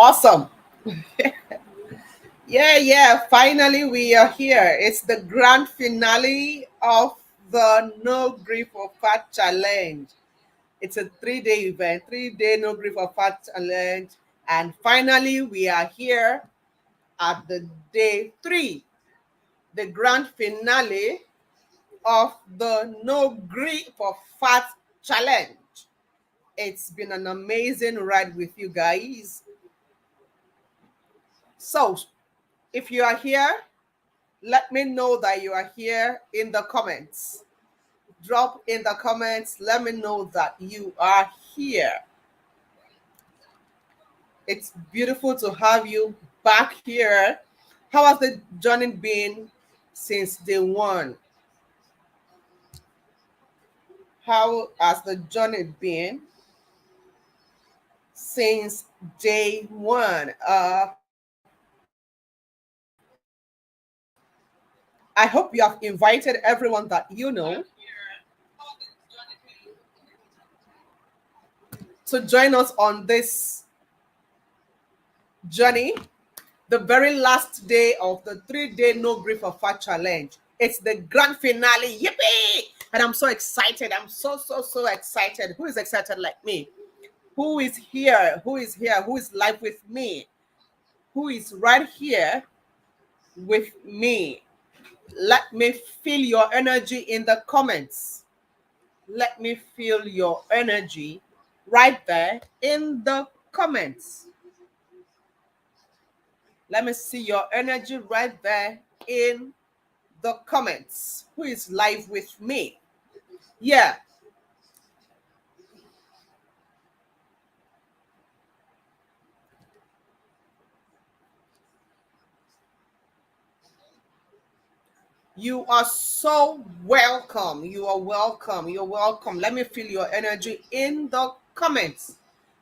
Awesome. Yeah. Finally, we are here. It's the grand finale of the No Gree For Fat Challenge. It's a 3-day event, 3-day No Gree For Fat Challenge. And finally, we are here at the day 3, the grand finale of the No Gree For Fat Challenge. It's been an amazing ride with you guys. So, if you are here, let me know that you are here in the comments. Drop in the comments. Let me know that you are here. It's beautiful to have you back here. How has the journey been since day one? How has the journey been since day one? I hope you have invited everyone that you know to join us on this journey, the very last day of the 3-day No Grief or Fat Challenge. It's the grand finale. Yippee! And I'm so excited. I'm so excited. Who is excited like me? Who is here? Who is here? Who is live with me? Who is right here with me? Let me feel your energy in the comments. Let me feel your energy right there in the comments. Let me see your energy right there in the comments. Who is live with me? Yeah. You are so welcome. You are welcome. You're welcome. Let me feel your energy in the comments.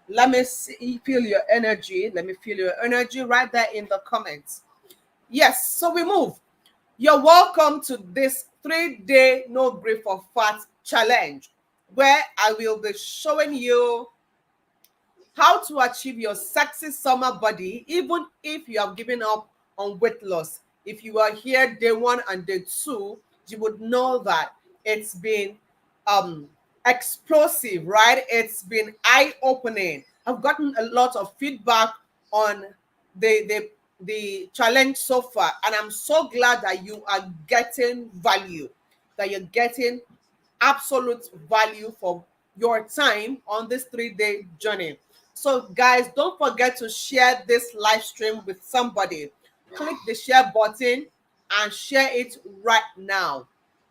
Let me see, feel your energy. Let me feel your energy right there in the comments. Yes, so we move. You're welcome to this 3-day No Grief or Fat challenge, where I will be showing you how to achieve your sexy summer body, even if you have given up on weight loss. If you are here day 1 and day 2, you would know that it's been um explosive, right? It's been eye-opening. I've gotten a lot of feedback on the challenge so far, and I'm so glad that you are getting value, that you're getting absolute value for your time on this 3-day journey. So, guys, don't forget to share this live stream with somebody. Click the share button and share it right now.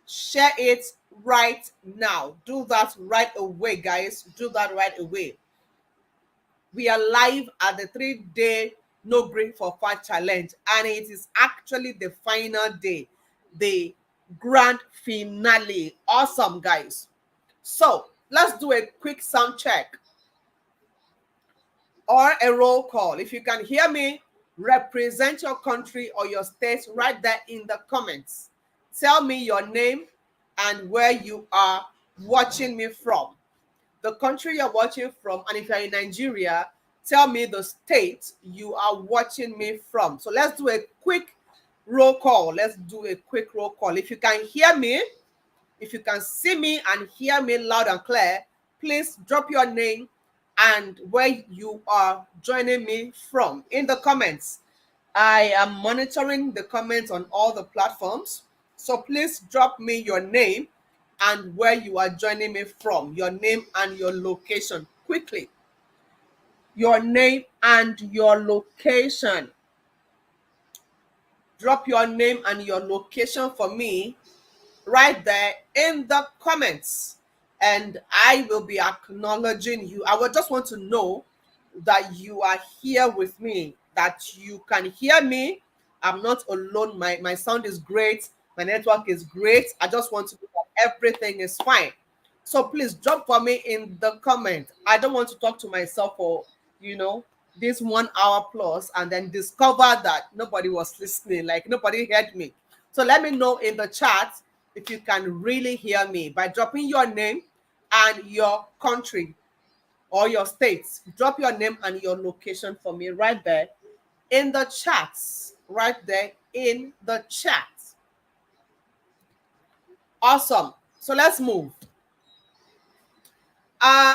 Share it right now. Do that right away, guys. Do that right away. We are live at the 3-day No Green for Fat challenge, and it is actually the final day, the grand finale. Awesome, guys. So let's do a quick sound check or a roll call. If you can hear me, represent your country or your state right there in the comments. Tell me your name and where you are watching me from. The country you're watching from, and if you're in Nigeria, tell me the state you are watching me from. So let's do a quick roll call. Let's do a quick roll call. If you can hear me, if you can see me and hear me loud and clear, please drop your name and where you are joining me from in the comments. I am monitoring the comments on all the platforms. So please drop me your name and where you are joining me from, your name and your location quickly. Your name and your location. Drop your name and your location for me right there in the comments, and I will be acknowledging you. I would just want to know that you are here with me, that you can hear me. I'm not alone. My sound is great. My network is great. I just want to know that everything is fine. So please drop for me in the comment. I don't want to talk to myself for, you know, this 1 hour plus and then discover that nobody was listening, like nobody heard me. So let me know in the chat if you can really hear me by dropping your name and your country. or your states. Drop your name and your location for me right there in the chats. Right there in the chat. Awesome. So let's move. Uh,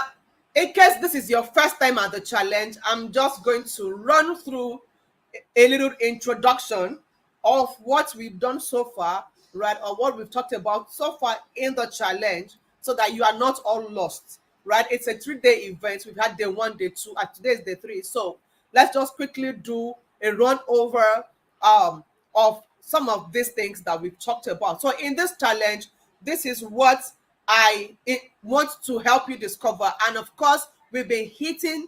in case this is your first time at the challenge, I'm just going to run through a little introduction of what we've done so far, right? Or what we've talked about so far in the challenge so that you are not all lost, right? It's a 3-day event. We've had day 1, day 2, and today is day 3. So let's just quickly do a run over um, of some of these things that we've talked about. So in this challenge, this is what I want to help you discover. And of course, we've been hitting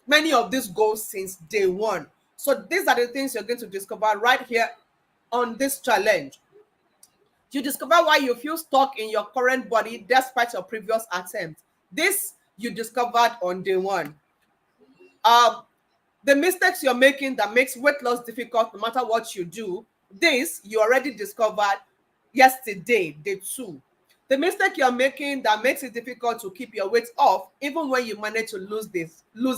many of these goals since day 1. So these are the things you're going to discover right here on this challenge. You discover why you feel stuck in your current body despite your previous attempt. This you discovered on day 1. Um, the mistakes you're making that makes weight loss difficult no matter what you do, this you already discovered yesterday, day 2. The mistake you're making that makes it difficult to keep your weight off even when you manage to lose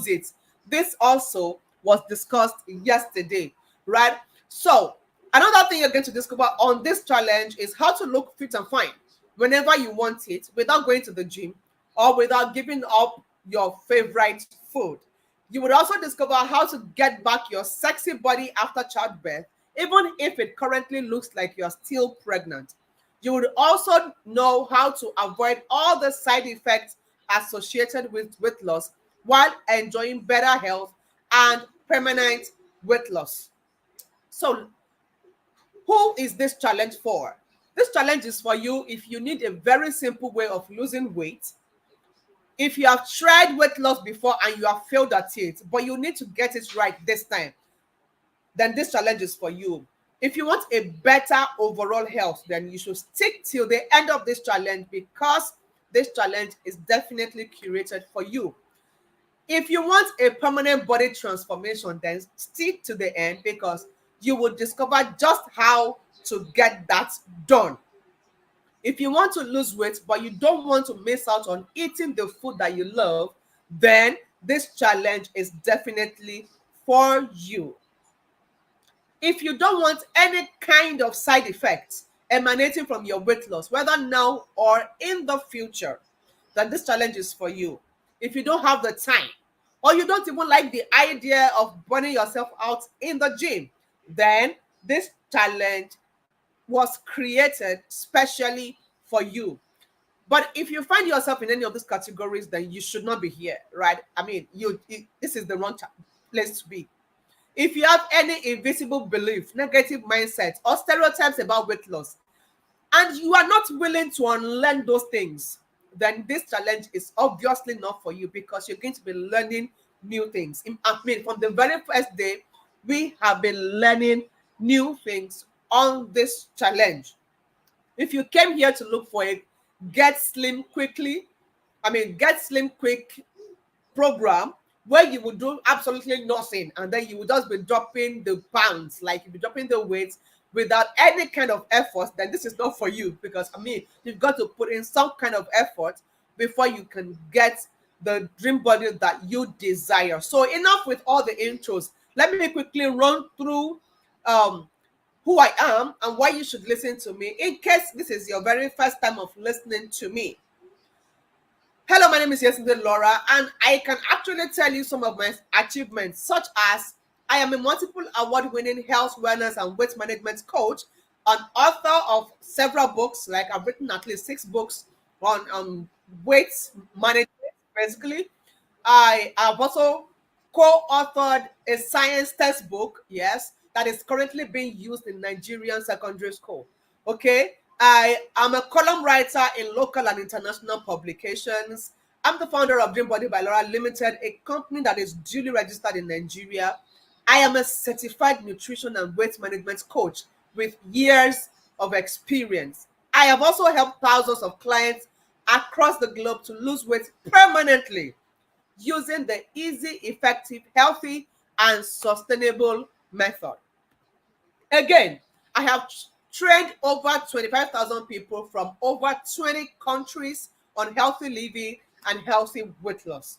it, this also was discussed yesterday, right? So another thing you're going to discover on this challenge is how to look fit and fine whenever you want it without going to the gym or without giving up your favorite food. You would also discover how to get back your sexy body after childbirth, even if it currently looks like you're still pregnant. You would also know how to avoid all the side effects associated with weight loss while enjoying better health and permanent weight loss. So, who is this challenge for? This challenge is for you if you need a very simple way of losing weight. If you have tried weight loss before and you have failed at it, but you need to get it right this time, then this challenge is for you. If you want a better overall health, then you should stick till the end of this challenge because this challenge is definitely curated for you. If you want a permanent body transformation, then stick to the end because you will discover just how to get that done. If you want to lose weight, but you don't want to miss out on eating the food that you love, then this challenge is definitely for you. If you don't want any kind of side effects emanating from your weight loss, whether now or in the future, then this challenge is for you. If you don't have the time, or you don't even like the idea of burning yourself out in the gym, then this challenge was created specially for you. But if you find yourself in any of these categories, then you should not be here, right? I mean, this is the wrong place to be. If you have any invisible belief, negative mindset, or stereotypes about weight loss, and you are not willing to unlearn those things, then this challenge is obviously not for you because you're going to be learning new things. I mean, from the very first day, we have been learning new things on this challenge. If you came here to look for a get slim quick program where you would do absolutely nothing and then you would just be dropping the pounds, like you'll be dropping the weights without any kind of effort, then this is not for you because you've got to put in some kind of effort before you can get the dream body that you desire. So enough with all the intros. Let me quickly run through who I am and why you should listen to me in case this is your very first time of listening to me. Hello, my name is Yesterday Laura, and I can actually tell you some of my achievements, such as I am a multiple award-winning health, wellness, and weight management coach, an author of several books, like I've written at least 6 books on weight management, basically. I have also co-authored a science textbook, yes, that is currently being used in Nigerian secondary school. Okay, I am a column writer in local and international publications. I'm the founder of Dream Body by Laura Limited, a company that is duly registered in Nigeria. I am a certified nutrition and weight management coach with years of experience. I have also helped thousands of clients across the globe to lose weight permanently using the easy, effective, healthy, and sustainable method. Again, I have trained over 25,000 people from over 20 countries on healthy living and healthy weight loss.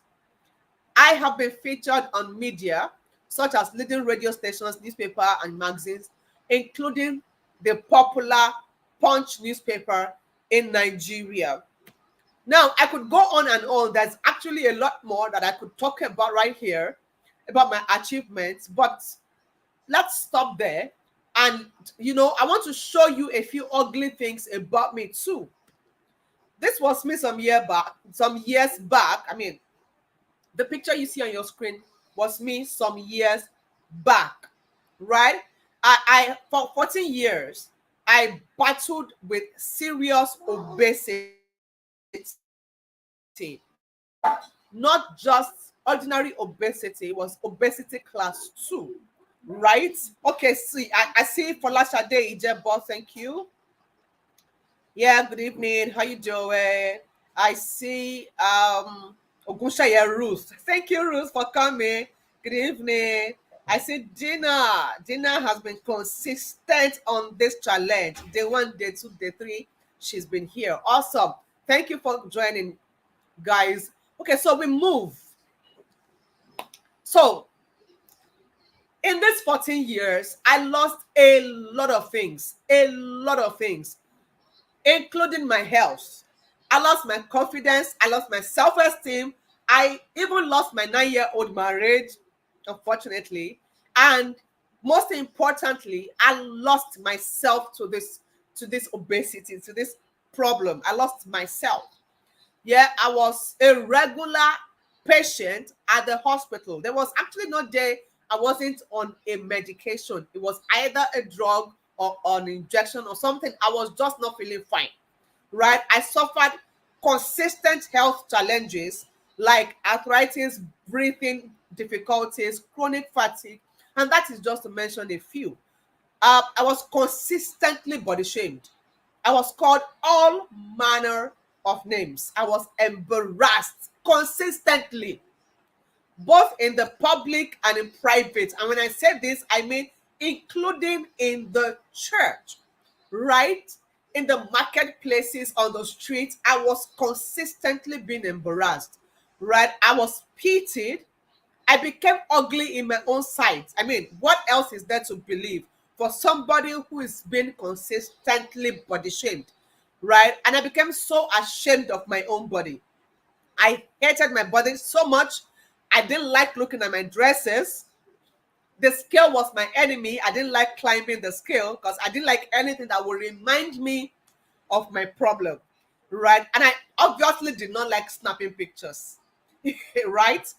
I have been featured on media such as leading radio stations, newspaper, and magazines, including the popular Punch newspaper in Nigeria. Now, I could go on and on. There's actually a lot more that I could talk about right here about my achievements, but let's stop there. And, I want to show you a few ugly things about me too. This was me some years back. I mean, the picture you see on your screen was me some years back, right? I for 14 years, I battled with serious obesity, not just ordinary obesity, it was obesity class 2, right? Okay, see, I see Folashade Ijebo, thank you. Yeah, good evening. How you doing? I see Ogunshaya Ruth. Thank you, Ruth, for coming. Good evening. I see Dina. Dina has been consistent on this challenge. Day 1, day 2, day 3. She's been here. Awesome. Thank you for joining, guys. Okay, so we move. So in these 14 years, I lost a lot of things. A lot of things, including my health. I lost my confidence. I lost my self-esteem. I even lost my 9-year-old marriage, unfortunately. And most importantly, I lost myself to this obesity, to this problem. I lost myself. Yeah, I was a regular patient at the hospital. There was actually no day I wasn't on a medication. It was either a drug or an injection or something. I was just not feeling fine, right? I suffered consistent health challenges like arthritis, breathing difficulties, chronic fatigue, and that is just to mention a few. I was consistently body shamed. I was called all manner of names. I was embarrassed consistently, both in the public and in private. And when I say this, I mean including in the church, right? In the marketplaces, on the streets, I was consistently being embarrassed, right? I was pitied. I became ugly in my own sight. I mean, what else is there to believe for somebody who is being consistently body shamed, right? And I became so ashamed of my own body. I hated my body so much. I didn't like looking at my dresses. The scale was my enemy. I didn't like climbing the scale because I didn't like anything that would remind me of my problem, right? And I obviously did not like snapping pictures, right?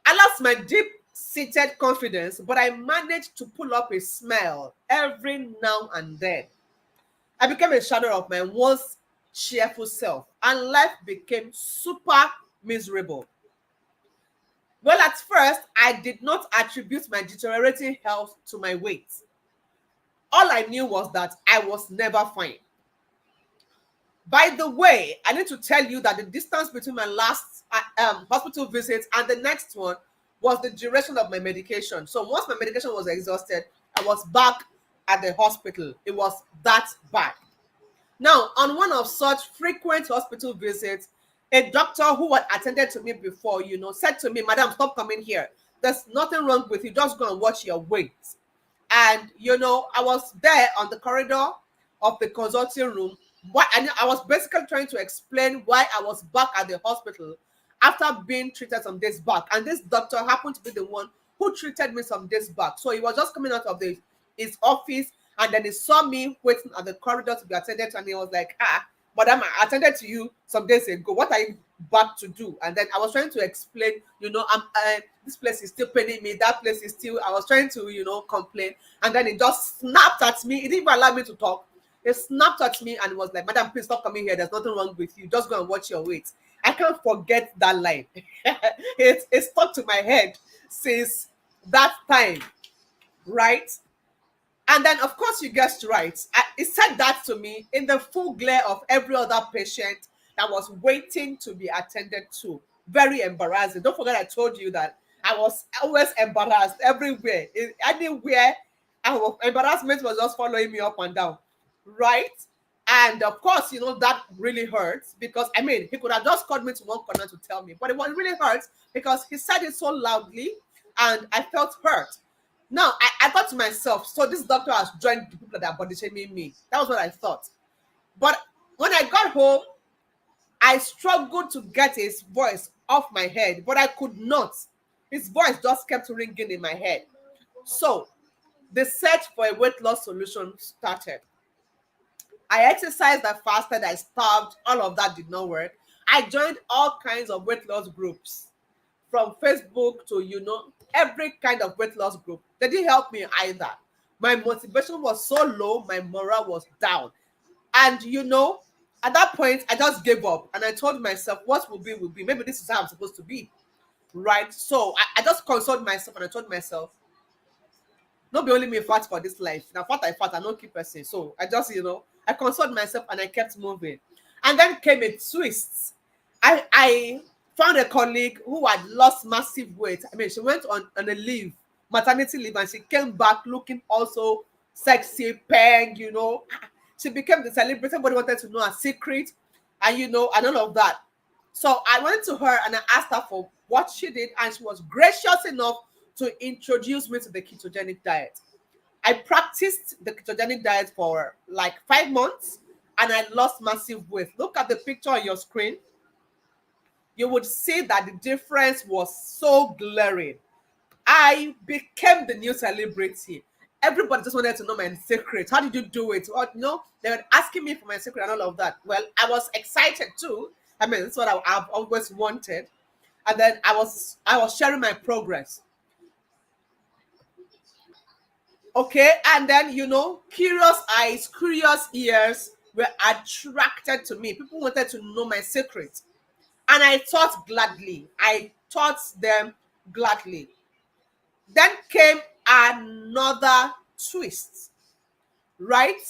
I lost my deep seated confidence, but I managed to pull up a smile every now and then. I became a shadow of my once cheerful self, and life became super miserable. Well, at first, I did not attribute my deteriorating health to my weight. All I knew was that I was never fine. By the way, I need to tell you that the distance between my last hospital visit and the next one was the duration of my medication. So once my medication was exhausted, I was back at the hospital. It was that bad. Now, on one of such frequent hospital visits, a doctor who had attended to me before, said to me, "Madam, stop coming here. There's nothing wrong with you. Just go and watch your weight." And, I was there on the corridor of the consulting room. I was basically trying to explain why I was back at the hospital after being treated some days back. And this doctor happened to be the one who treated me some days back. So he was just coming out of his office, and then he saw me waiting at the corridor to be attended to, and he was like, "Madam, I attended to you some days ago. What are you back to do?" And then I was trying to explain, this place is still paining me. That place is still, I was trying to, complain. And then he just snapped at me. He didn't even allow me to talk. He snapped at me and was like, "Madam, please stop coming here. There's nothing wrong with you. Just go and watch your weight." I can't forget that line. It stuck to my head since that time, right? And then, of course, you guessed right. He said that to me in the full glare of every other patient that was waiting to be attended to. Very embarrassing. Don't forget, I told you that I was always embarrassed everywhere. Anywhere, embarrassment was just following me up and down, right? And of course, that really hurts because I mean, he could have just called me to one corner to tell me, but it was really hurts because he said it so loudly and I felt hurt. Now, I thought to myself, so this doctor has joined the people that are body shaming me. That was what I thought. But when I got home, I struggled to get his voice off my head, but I could not. His voice just kept ringing in my head. So the search for a weight loss solution started. I exercised, I fasted, I starved, all of that did not work. I joined all kinds of weight loss groups from Facebook to, every kind of weight loss group. They didn't help me either. My motivation was so low, my morale was down. And, at that point, I just gave up and I told myself, what will be, will be. Maybe this is how I'm supposed to be. Right? So I just consoled myself and I told myself, not be only me fat for this life. Now fat I fat, I no keep person. So I just, I consoled myself and I kept moving. And then came a twist. I found a colleague who had lost massive weight. I mean, she went on a leave, maternity leave, and she came back looking also sexy, peg, She became the celebrity. Everybody wanted to know her secret, and and all of that. So I went to her and I asked her for what she did, and she was gracious enough to introduce me to the ketogenic diet. I practiced the ketogenic diet for like 5 months and I lost massive weight. Look at the picture on your screen. You would see that the difference was so glaring. I became the new celebrity. Everybody just wanted to know my secret. How did you do it? They were asking me for my secret and all of that. Well, I was excited too. I mean, that's what I've always wanted. And then I was sharing my progress. Okay, and then curious eyes, curious ears were attracted to me. People wanted to know my secret, and I taught gladly. I taught them gladly. Then came another twist, right?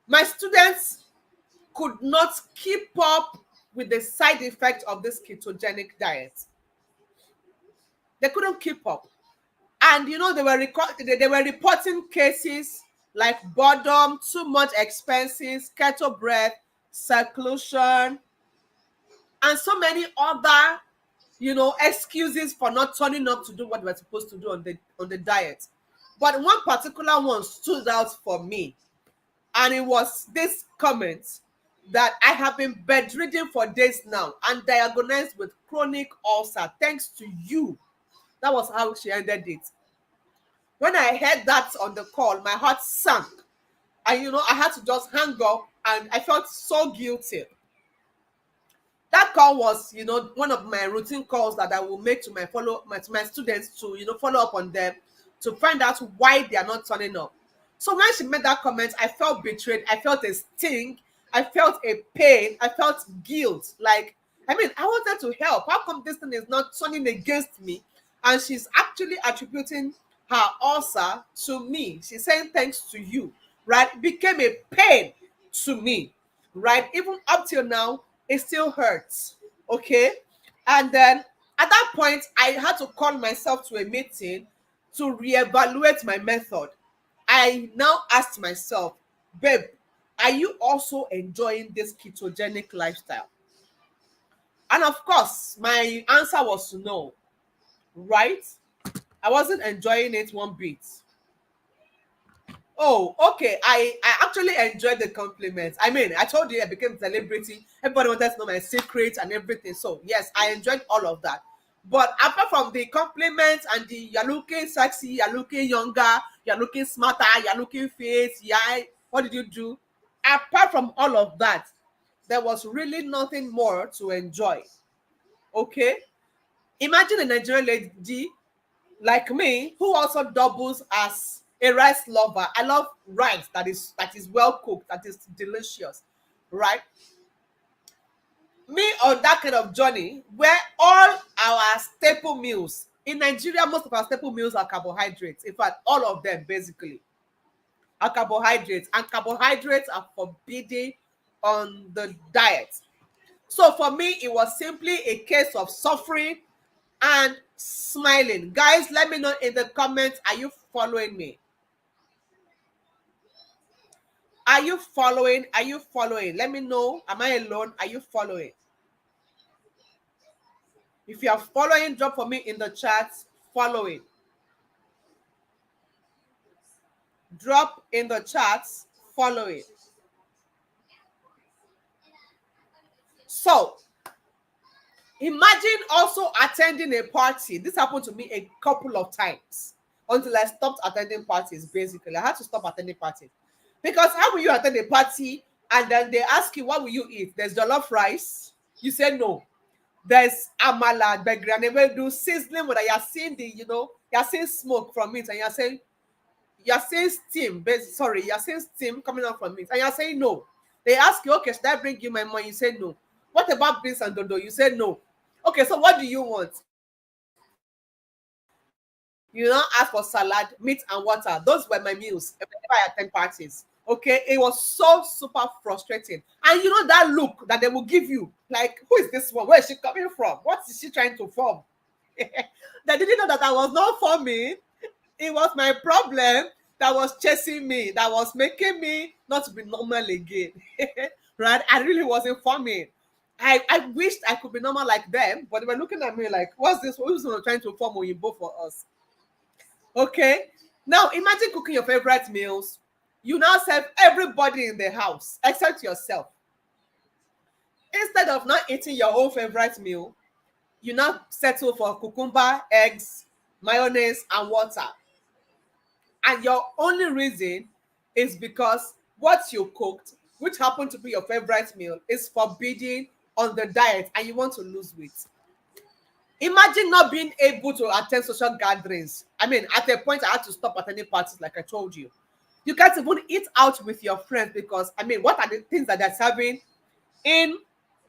My students could not keep up with the side effect of this ketogenic diet. They couldn't keep up. And they were reporting cases like boredom, too much expenses, keto breath, seclusion, and so many other excuses for not turning up to do what we're supposed to do on the diet. But one particular one stood out for me, and it was this comment that I have been bedridden for days now and diagnosed with chronic ulcer thanks to you. That was how she ended it. When I heard that on the call, my heart sank. And I had to just hang up and I felt so guilty. That call was, one of my routine calls that I will make to my students to, follow up on them to find out why they are not turning up. So when she made that comment, I felt betrayed. I felt a sting. I felt a pain. I felt guilt. Like, I mean, I wanted to help. How come this thing is not turning against me? And she's actually attributing her ulcer to me. She's saying thanks to you, right? It became a pain to me, right? Even up till now, it still hurts. Okay. And then at that point, I had to call myself to a meeting to reevaluate my method. I now asked myself, babe, are you also enjoying this ketogenic lifestyle? And of course, my answer was no, right? I wasn't enjoying it one bit. Oh, okay. I actually enjoyed the compliments. I mean, I told you I became a celebrity. Everybody wanted to know my secrets and everything. So yes, I enjoyed all of that. But apart from the compliments and the you're looking sexy, you're looking younger, you're looking smarter, you're looking fit, yeah, what did you do? Apart from all of that, there was really nothing more to enjoy. Okay? Imagine a Nigerian lady like me who also doubles as a rice lover. I love rice that is well cooked, that is delicious, right? Me on that kind of journey where all our staple meals in Nigeria, most of our staple meals are carbohydrates. In fact, all of them basically are carbohydrates, and carbohydrates are forbidden on the diet. So for me, it was simply a case of suffering and smiling. Guys, let me know in the comments, are you following me? Are you following? Are you following? Let me know. Am I alone? Are you following? If you are following, drop for me in the chat. Following. Drop in the chat. Following. So, imagine also attending a party. This happened to me a couple of times until I stopped attending parties. Basically, I had to stop attending parties because how will you attend a party and then they ask you what will you eat? There's jollof rice. You say no. There's amala, begri, and they will do sizzling with it. You're seeing you're seeing smoke from it, and you're saying steam. Sorry, you're saying steam coming out from it, and you're saying no. They ask you, okay, should I bring you my money? You say no. What about beans and dodo? You say no. Okay, so what do you want? You now ask for salad, meat, and water. Those were my meals whenever I attend parties. Okay, it was so super frustrating. And you know that look that they will give you, like, who is this one? Where is she coming from? What is she trying to form? They didn't know that I was not forming. It was my problem that was chasing me, that was making me not to be normal again. Right? I really wasn't forming. I wished I could be normal like them, but they were looking at me like, what's this? Who's trying to form Oyinbo for us? Okay. Now imagine cooking your favorite meals. You now serve everybody in the house except yourself. Instead of not eating your own favorite meal, you now settle for cucumber, eggs, mayonnaise, and water. And your only reason is because what you cooked, which happened to be your favorite meal, is forbidden on the diet and you want to lose weight. Imagine not being able to attend social gatherings. I mean, at a point, I had to stop attending parties, like I told you. You can't even eat out with your friends because, I mean, what are the things that they're serving in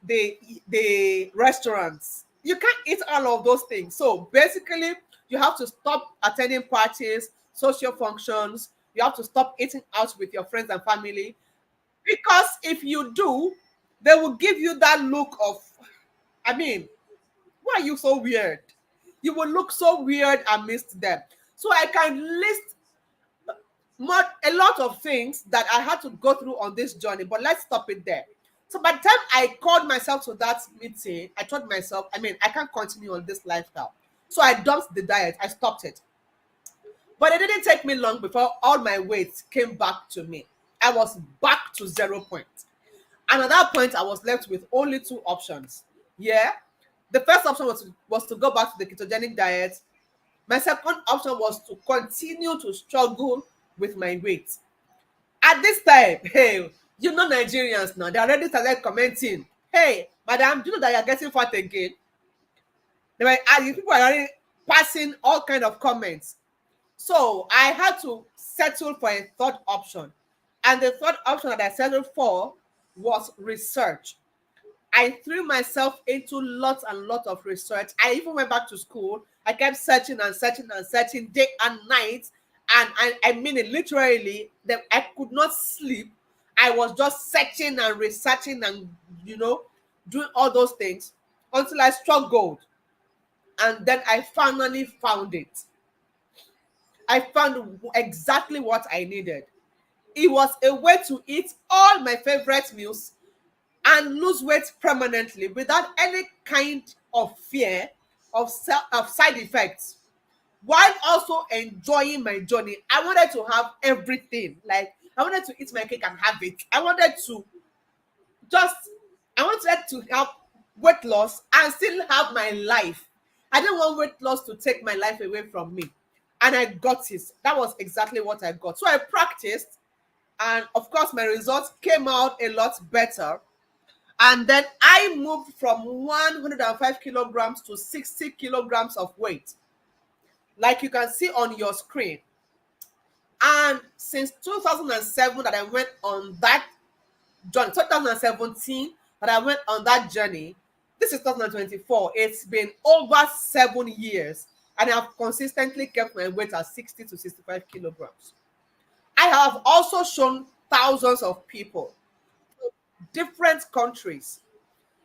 the restaurants? You can't eat all of those things. So basically, you have to stop attending parties, social functions. You have to stop eating out with your friends and family because if you do, they will give you that look of, I mean, why are you so weird? You will look so weird amidst them. So I can list a lot of things that I had to go through on this journey, but let's stop it there. So by the time I called myself to that meeting, I told myself, I mean, I can't continue on this lifestyle. So I dumped the diet, I stopped it. But it didn't take me long before all my weight came back to me. I was back to 0 point. And at that point, I was left with only two options. Yeah. The first option was to go back to the ketogenic diet. My second option was to continue to struggle with my weight. At this time, hey, you know Nigerians now, they already started commenting, hey, madam, do you know that you're getting fat again? They were asking, people are already passing all kind of comments. So I had to settle for a third option. And the third option that I settled for was research. I threw myself into lots and lots of research. I even went back to school. I kept searching and searching and searching day and night. And I mean it literally, that I could not sleep. I was just searching and researching and, doing all those things until I struck gold. And then I finally found it. I found exactly what I needed. It was a way to eat all my favorite meals and lose weight permanently without any kind of fear of side effects, while also enjoying my journey. I wanted to have everything. Like, I wanted to eat my cake and have it. Just I wanted to have weight loss and still have my life. I didn't want weight loss to take my life away from me. And I got it. That was exactly what I got. So I practiced, and of course my results came out a lot better. And then I moved from 105 kilograms to 60 kilograms of weight, like you can see on your screen. And since 2007 that I went on that journey, 2017 that I went on that journey, this is 2024. It's been over 7 years, and I've consistently kept my weight at 60 to 65 kilograms. I have also shown thousands of people, different countries.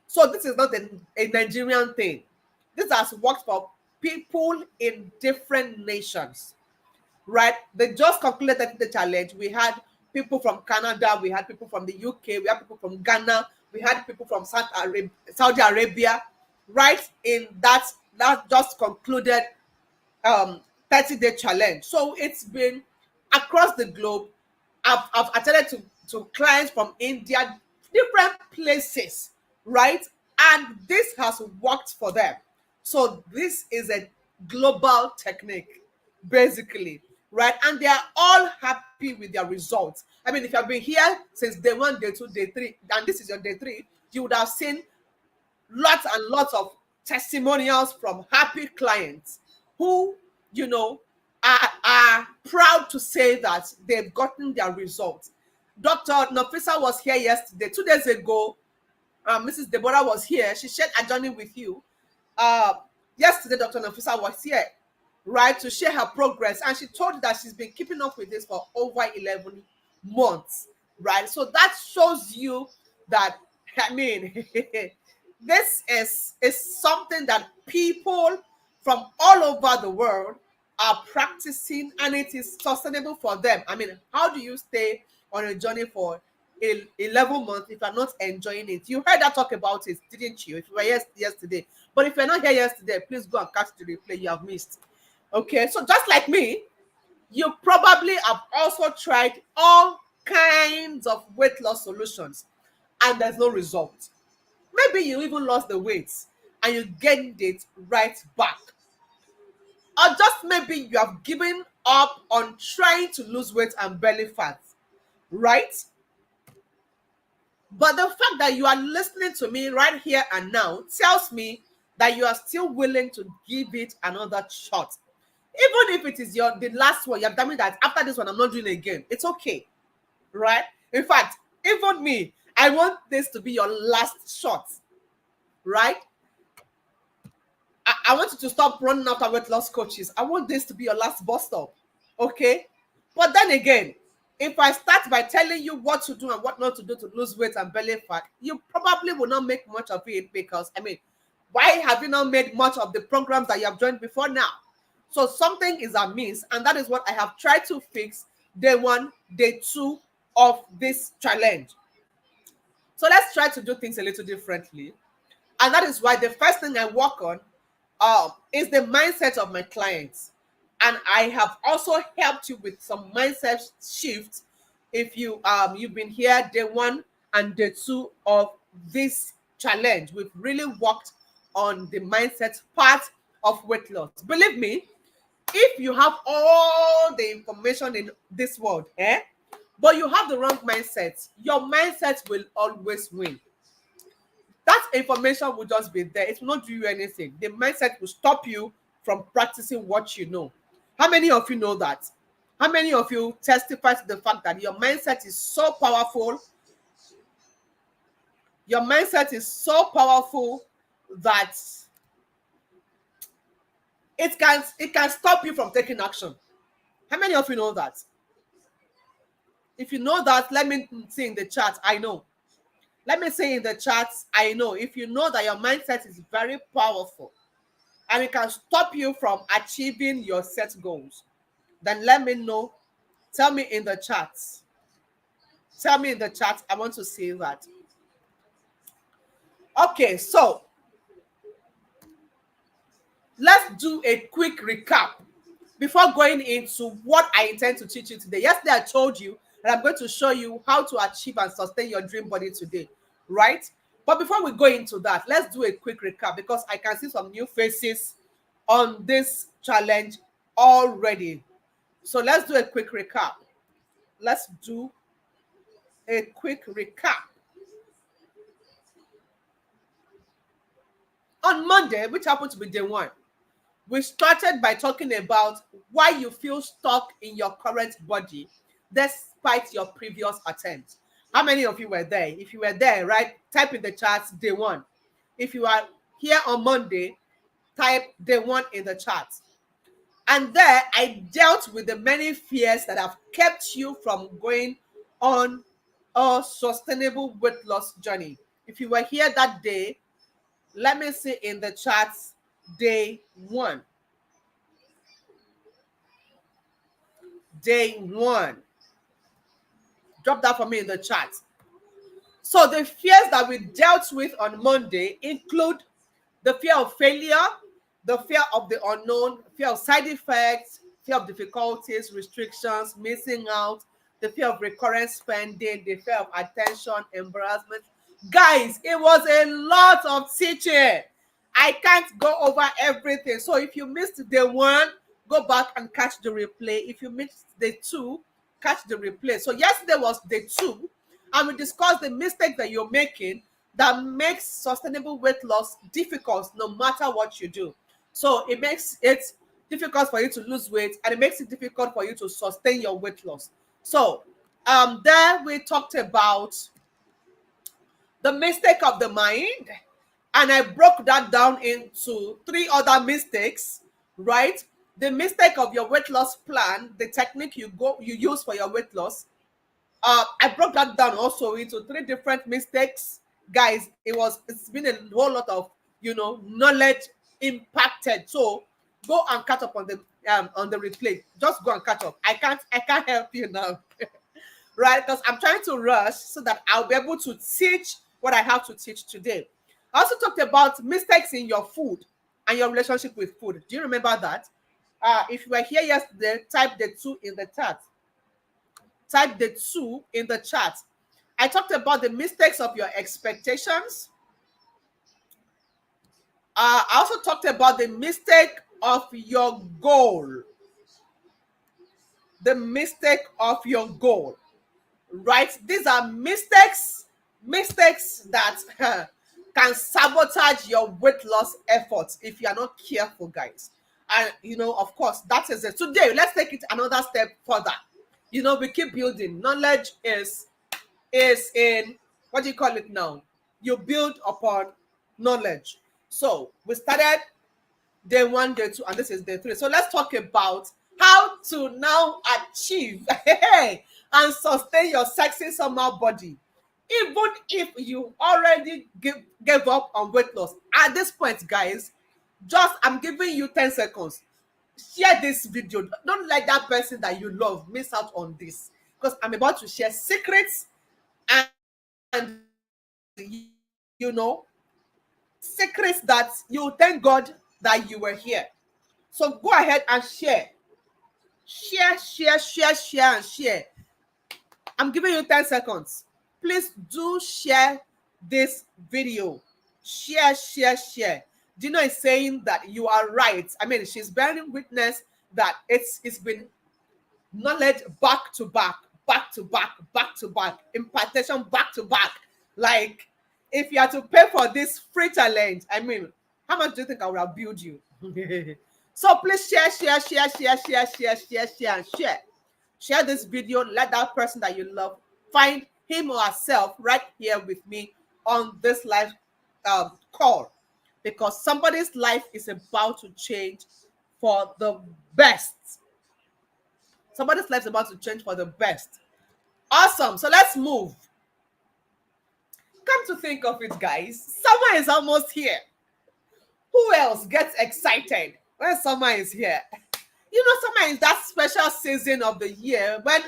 So this is not a Nigerian thing. This has worked for people in different nations, right? They just calculated the challenge. We had people from Canada, we had people from the UK, we had people from Ghana, we had people from Saudi Arabia, right? In that just concluded 30-day challenge. So it's been across the globe. I've attended to clients from India, different places, right? And this has worked for them. So this is a global technique, basically, right? And they are all happy with their results. I mean, if you have been here since day one, day two, day three, and this is your day three, you would have seen lots and lots of testimonials from happy clients who, you know, are proud to say that they've gotten their results. Dr. Nafisa was here yesterday. 2 days ago, Mrs. Deborah was here. She shared a journey with you. Uh, Yesterday, Dr. Nafisa was here, right, to share her progress. And she told you that she's been keeping up with this for over 11 months, right? So that shows you that, I mean, this is something that people from all over the world are practicing, and it is sustainable for them. I mean, how do you stay on a journey for 11 months if you're not enjoying it? You heard that talk about it, didn't you? If you were yesterday. But if you're not here yesterday, please go and catch the replay you have missed. Okay, so just like me, you probably have also tried all kinds of weight loss solutions and there's no result. Maybe you even lost the weight and you gained it right back. Or just maybe you have given up on trying to lose weight and belly fat, right? But the fact that you are listening to me right here and now tells me that you are still willing to give it another shot. Even if it is the last one, you have done me that after this one, I'm not doing it again. It's okay, right? In fact, even me, I want this to be your last shot, right? I want you to stop running after weight loss coaches. I want this to be your last bus stop. Okay? But then again, if I start by telling you what to do and what not to do to lose weight and belly fat, you probably will not make much of it because, I mean, why have you not made much of the programs that you have joined before now? So something is amiss, and that is what I have tried to fix day one, day two of this challenge. So let's try to do things a little differently. And that is why the first thing I work on is the mindset of my clients. And I have also helped you with some mindset shifts. If you've been here day one and day two of this challenge, we've really worked on the mindset part of weight loss. Believe me, if you have all the information in this world, but you have the wrong mindset, your mindset will always win. That information will just be there. It will not do you anything. The mindset will stop you from practicing what you know. How many of you know that? How many of you testify to the fact that your mindset is so powerful? Your mindset is so powerful that it can stop you from taking action. How many of you know that? If you know that, let me see in the chat. I know. Let me say in the chat, I know. If you know that your mindset is very powerful and it can stop you from achieving your set goals, then let me know. Tell me in the chat. Tell me in the chat. I want to see that. Okay, so let's do a quick recap before going into what I intend to teach you today. Yesterday, I told you that I'm going to show you how to achieve and sustain your dream body today, right? But before we go into that, let's do a quick recap because I can see some new faces on this challenge already. So let's do a quick recap. Let's do a quick recap. On Monday, which happened to be day one, we started by talking about why you feel stuck in your current body despite your previous attempts. How many of you were there? If you were there, right, type in the chat day one. If you are here on Monday, type day one in the chat. And there, I dealt with the many fears that have kept you from going on a sustainable weight loss journey. If you were here that day, let me see in the chat day one. Day one. Drop that for me in the chat. So the fears that we dealt with on Monday include the fear of failure, the fear of the unknown, fear of side effects, fear of difficulties, restrictions, missing out, the fear of recurrent spending, the fear of attention, embarrassment. Guys, it was a lot of teaching. I can't go over everything. So if you missed day one, go back and catch the replay. If you missed day two, catch the replay. So yesterday was day two, and we discussed the mistake that you're making that makes sustainable weight loss difficult no matter what you do. So it makes it difficult for you to lose weight, and it makes it difficult for you to sustain your weight loss. So there we talked about the mistake of the mind, and I broke that down into three other mistakes, right? The mistake of your weight loss plan, the technique you use for your weight loss. I broke that down also into three different mistakes. Guys, it's been a whole lot of knowledge impacted. So go and catch up on the replay. Just go and catch up. I can't help you now. Right? Because I'm trying to rush so that I'll be able to teach what I have to teach today. I also talked about mistakes in your food and your relationship with food. Do you remember that? If you were here yesterday, type the 2 in the chat. Type the 2 in the chat. I talked about the mistakes of your expectations. I also talked about the mistake of your goal. The mistake of your goal. Right? These are mistakes that can sabotage your weight loss efforts if you are not careful, guys. And of course, that is it. Today, let's take it another step further. We keep building. Knowledge is in, what do you call it now? You build upon knowledge. So we started day 1, day 2, and this is day 3. So let's talk about how to now achieve and sustain your sexy summer body, even if you already gave up on weight loss. At this point, guys, I'm giving you 10 seconds. Share this video. Don't let that person that you love miss out on this, because I'm about to share secrets and secrets that you thank God that you were here. So go ahead and share. Share, and share. I'm giving you 10 seconds. Please do share this video. Share. Dino is saying that you are right. I mean, she's bearing witness that it's been knowledge back to back, impartation back to back. Like, if you are to pay for this free challenge, I mean, how much do you think I would have billed you? So please share, and share. Share this video. Let that person that you love find him or herself right here with me on this live call, because somebody's life is about to change for the best. Somebody's life is about to change for the best. Awesome. So let's move. Come to think of it, guys, summer is almost here. Who else gets excited when summer is here? Summer is that special season of the year when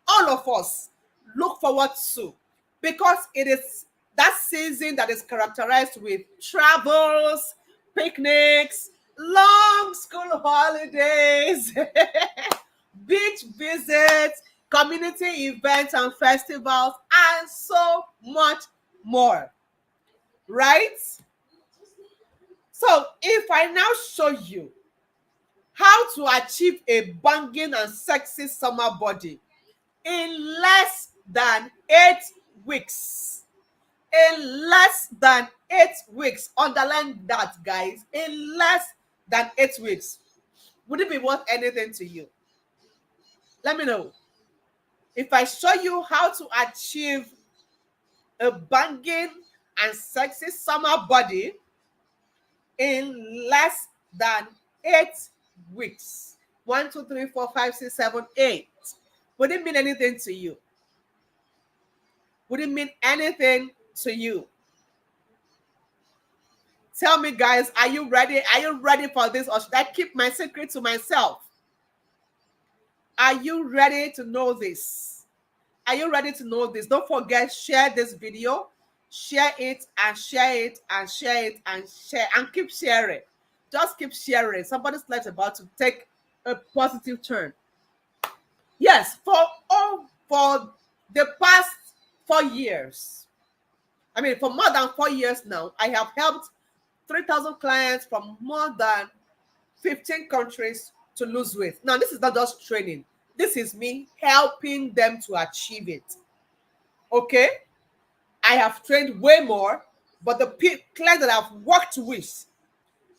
all of us look forward to, because it is that season that is characterized with travels, picnics, long school holidays, beach visits, community events and festivals, and so much more. Right? So if I now show you how to achieve a banging and sexy summer body in less than 8 weeks. In less than 8 weeks. Underline that, guys. In less than 8 weeks. Would it be worth anything to you? Let me know. If I show you how to achieve a banging and sexy summer body in less than 8 weeks. 1, 2, 3, 4, 5, 6, 7, 8. Would it mean anything to you? Would it mean anything to you? Tell me, guys, are you ready? Are you ready for this, or should I keep my secret to myself? Are you ready to know this? Are you ready to know this? Don't forget, share this video, share it and share it and share it and share and keep sharing. Just keep sharing. Somebody's life is about to take a positive turn. Yes, for the past 4 years, I mean, for more than 4 years now, I have helped 3,000 clients from more than 15 countries to lose weight. Now, this is not just training. This is me helping them to achieve it. Okay? I have trained way more, but the clients that I've worked with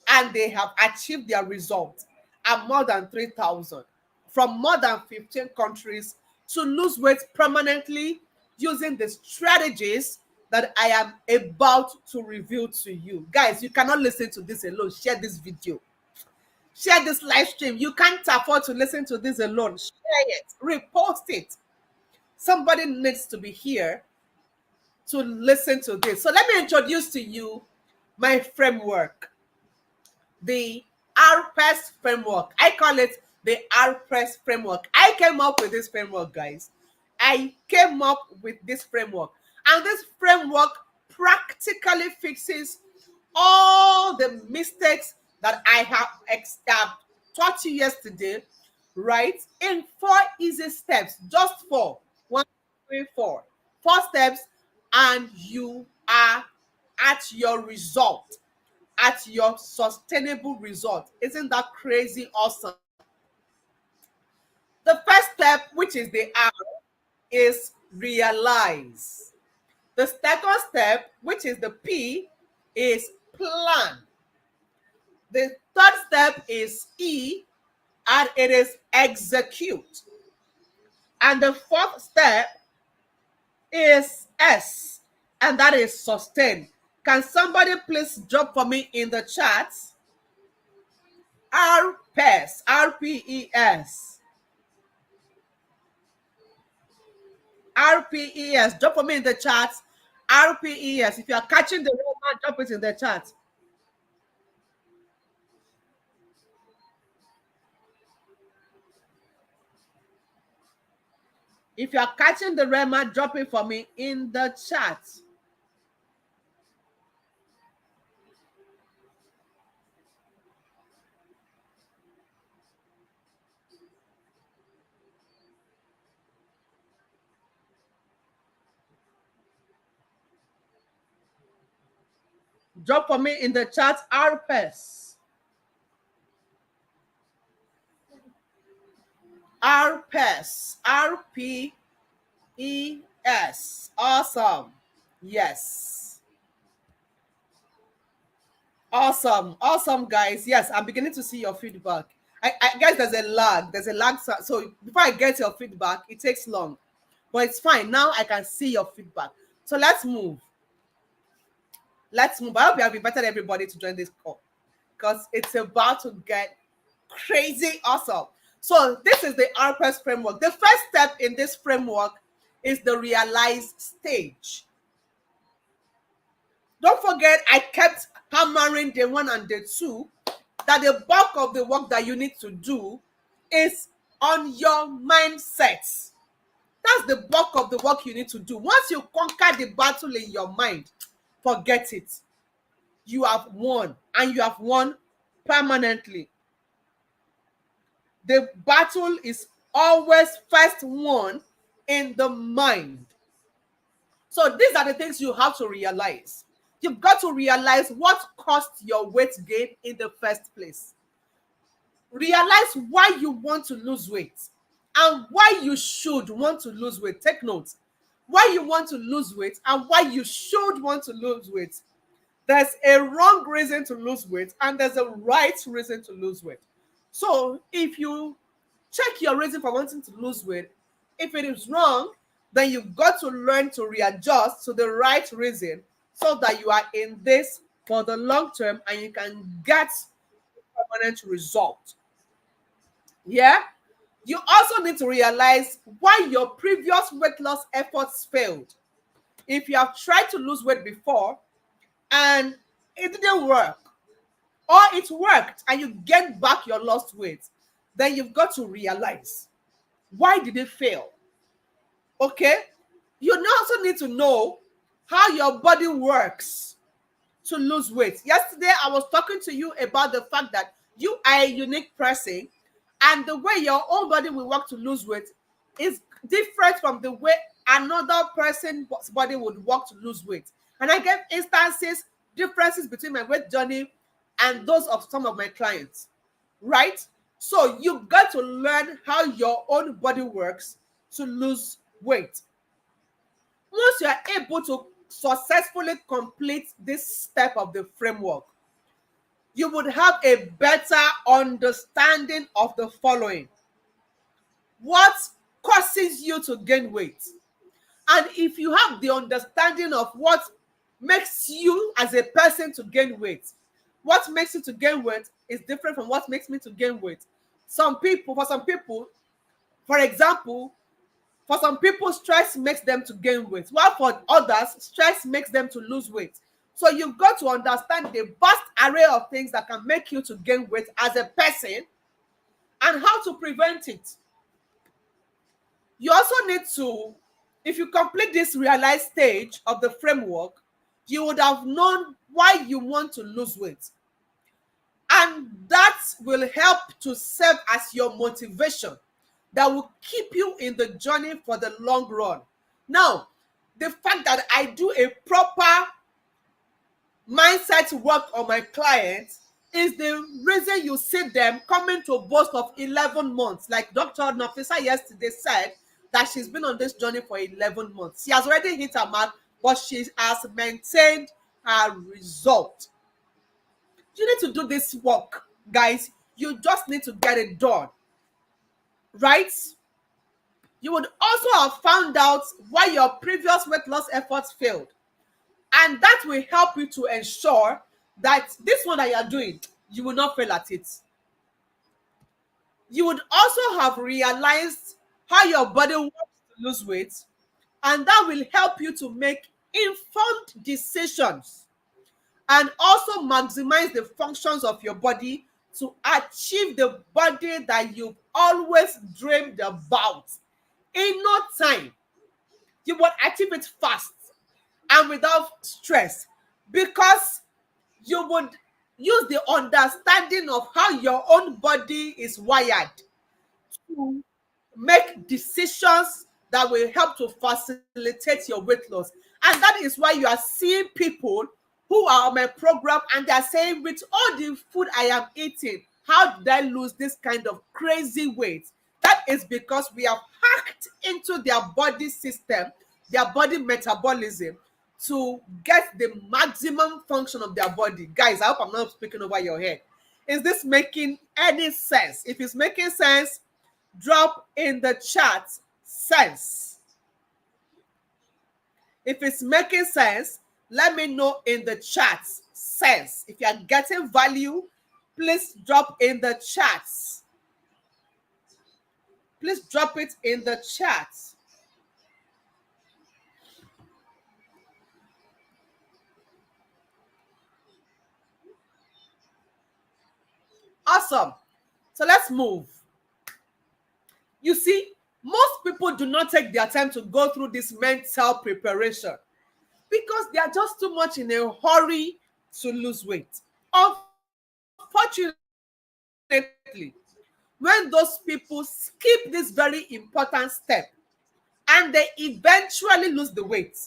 and they have achieved their results are more than 3,000 from more than 15 countries to lose weight permanently using the strategies that I am about to reveal to you. Guys, you cannot listen to this alone. Share this video. Share this live stream. You can't afford to listen to this alone. Share it. Repost it. Somebody needs to be here to listen to this. So let me introduce to you my framework, the RPES framework. I call it the RPES framework. I came up with this framework, guys. I came up with this framework. And this framework practically fixes all the mistakes that I have taught you yesterday, right? In 4 easy steps, just four. 1, 2, 3, 4. 4 steps, and you are at your result, at your sustainable result. Isn't that crazy awesome? The first step, which is the R, is realize. The second step, which is the P, is plan. The third step is E, and it is execute. And the fourth step is S, and that is sustain. Can somebody please drop for me in the chat? RPES, RPES. RPES. Drop for me in the chat. RPES. If you are catching the word, drop it in the chat. If you are catching the Rema, drop it for me in the chat. Drop for me in the chat, RPES. RPES. RPES. Awesome. Yes. Awesome. Awesome, guys. Yes, I'm beginning to see your feedback. Guys, there's a lag. There's a lag. So before I get your feedback, it takes long. But it's fine. Now I can see your feedback. So let's move. Let's move. I hope you have invited everybody to join this call because it's about to get crazy awesome. So this is the RPES framework. The first step in this framework is the realize stage. Don't forget, I kept hammering day 1 and day 2 that the bulk of the work that you need to do is on your mindset. That's the bulk of the work you need to do. Once you conquer the battle in your mind, forget it. You have won, and you have won permanently. The battle is always first won in the mind. So these are the things you have to realize. You've got to realize what caused your weight gain in the first place. Realize why you want to lose weight and why you should want to lose weight. Take note. Why you want to lose weight and why you should want to lose weight. There's a wrong reason to lose weight and there's a right reason to lose weight. So if you check your reason for wanting to lose weight, if it is wrong, then you've got to learn to readjust to the right reason so that you are in this for the long term and you can get a permanent result. Yeah? You also need to realize why your previous weight loss efforts failed. If you have tried to lose weight before and it didn't work, or it worked and you get back your lost weight, then you've got to realize, why did it fail? Okay? You also need to know how your body works to lose weight. Yesterday, I was talking to you about the fact that you are a unique person, and the way your own body will work to lose weight is different from the way another person's body would work to lose weight. And I gave instances, differences between my weight journey and those of some of my clients, right? So you've got to learn how your own body works to lose weight. Once you are able to successfully complete this step of the framework, you would have a better understanding of the following: what causes you to gain weight? And if you have the understanding of what makes you as a person to gain weight, what makes you to gain weight is different from what makes me to gain weight. For some people, for example, for some people, stress makes them to gain weight, while for others, stress makes them to lose weight. So you've got to understand the vast array of things that can make you to gain weight as a person and how to prevent it. You also need to, if you complete this realized stage of the framework, you would have known why you want to lose weight. And that will help to serve as your motivation that will keep you in the journey for the long run. Now, the fact that I do a proper mindset work on my clients is the reason you see them coming to a boast of 11 months. Like Dr. Nafisa yesterday said that she's been on this journey for 11 months. She has already hit her mark, but she has maintained her result. You need to do this work, guys. You just need to get it done, right? You would also have found out why your previous weight loss efforts failed. And that will help you to ensure that this one that you are doing, you will not fail at it. You would also have realized how your body works to lose weight, and that will help you to make informed decisions and also maximize the functions of your body to achieve the body that you've always dreamed about. In no time, you will achieve it fast and without stress, because you would use the understanding of how your own body is wired to make decisions that will help to facilitate your weight loss. And that is why you are seeing people who are on my program and they are saying, with all the food I am eating, how did I lose this kind of crazy weight? That is because we have hacked into their body system, their body metabolism, to get the maximum function of their body. Guys, I hope I'm not speaking over your head. Is this making any sense? If it's making sense, drop in the chat sense. If it's making sense, let me know in the chat sense. If you are getting value, please drop in the chats. Please drop it in the chat. Awesome. So let's move. You see, most people do not take their time to go through this mental preparation because they are just too much in a hurry to lose weight. Unfortunately, when those people skip this very important step and they eventually lose the weight,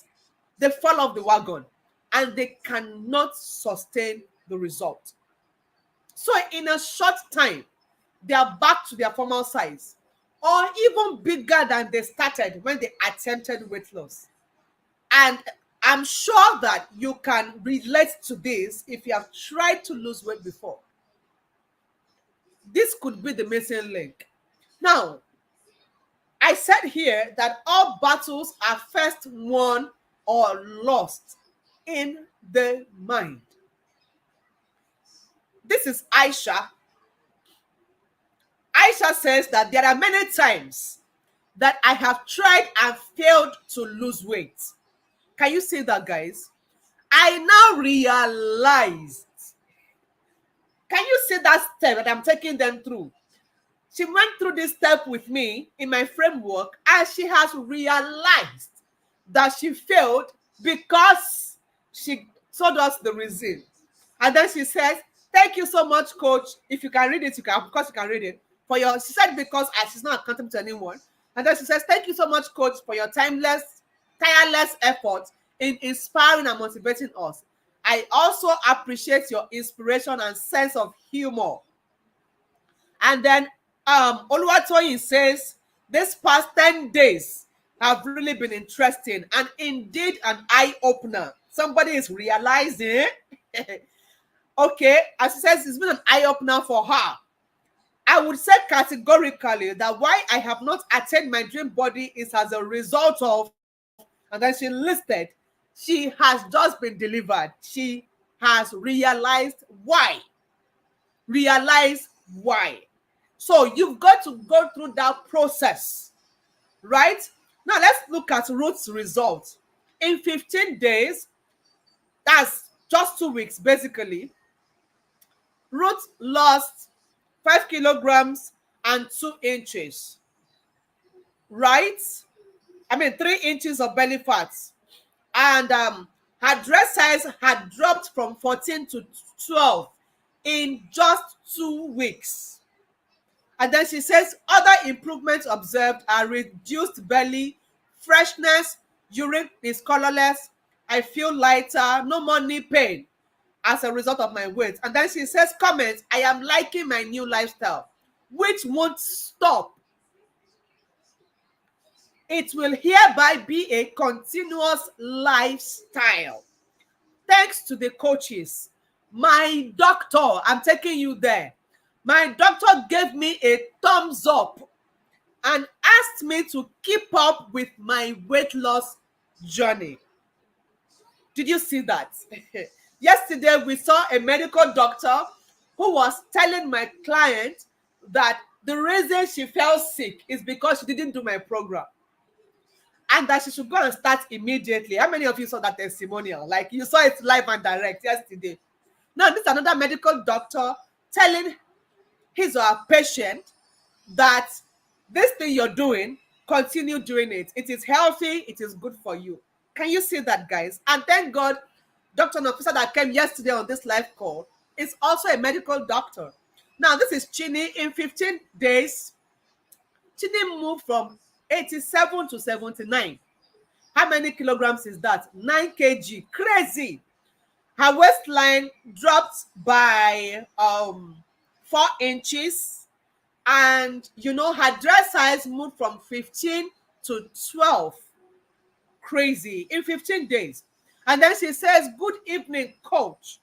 they fall off the wagon and they cannot sustain the result. So in a short time, they are back to their former size or even bigger than they started when they attempted weight loss. And I'm sure that you can relate to this if you have tried to lose weight before. This could be the missing link. Now, I said here that all battles are first won or lost in the mind. This is Aisha. Aisha says that there are many times that I have tried and failed to lose weight. Can you see that, guys? I now realized. Can you see that step that I'm taking them through? She went through this step with me in my framework, and she has realized that she failed because she told us the reason. And then she says, thank you so much, coach. If you can read it, you can, of course you can read it. For your, she said, because she's not accountable to anyone. And then she says, thank you so much, coach, for your tireless effort in inspiring and motivating us. I also appreciate your inspiration and sense of humor. And then Oluwatoyin says, this past 10 days have really been interesting and indeed an eye-opener. Somebody is realizing, okay, as she says, it's been an eye-opener for her. I would say categorically that why I have not attained my dream body is as a result of, and then she listed, she has just been delivered. She has realized why. Realize why. So you've got to go through that process, right? Now let's look at Ruth's results. In 15 days, that's just 2 weeks basically, Ruth lost 5 kilograms and 2 inches, right? I mean 3 inches of belly fat. And her dress size had dropped from 14 to 12 in just 2 weeks. And then she says other improvements observed are reduced belly, freshness, urine is colorless, I feel lighter, no more knee pain as a result of my weight. And then she says, comment, I am liking my new lifestyle, which won't stop. It will hereby be a continuous lifestyle. Thanks to the coaches. My doctor, I'm taking you there. My doctor gave me a thumbs up and asked me to keep up with my weight loss journey. Did you see that? Yesterday, we saw a medical doctor who was telling my client that the reason she felt sick is because she didn't do my program and that she should go and start immediately. How many of you saw that testimonial? Like you saw it live and direct yesterday. Now, this is another medical doctor telling his or her patient that this thing you're doing, continue doing it. It is healthy. It is good for you. Can you see that, guys? And thank God, Dr. Nofisa that came yesterday on this live call is also a medical doctor. Now, this is Chini. In 15 days, Chini moved from 87 to 79. How many kilograms is that? 9 kg. Crazy. Her waistline dropped by 4 inches. And, you know, her dress size moved from 15 to 12. Crazy. In 15 days. And then she says, good evening, coach.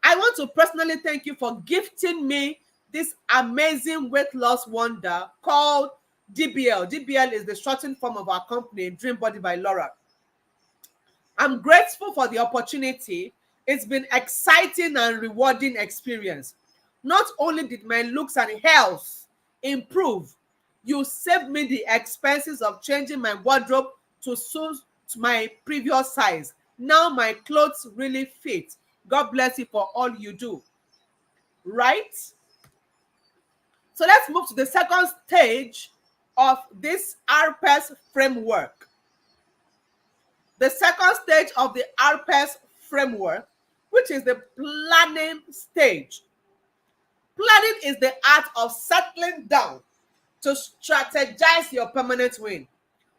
I want to personally thank you for gifting me this amazing weight loss wonder called DBL. DBL is the shortened form of our company, Dream Body by Laura. I'm grateful for the opportunity. It's been exciting and rewarding experience. Not only did my looks and health improve, you saved me the expenses of changing my wardrobe to suit my previous size. Now my clothes really fit. God bless you for all you do. Right? So let's move to the second stage of this RPES framework. The second stage of the RPES framework, which is the planning stage. Planning is the art of settling down to strategize your permanent win.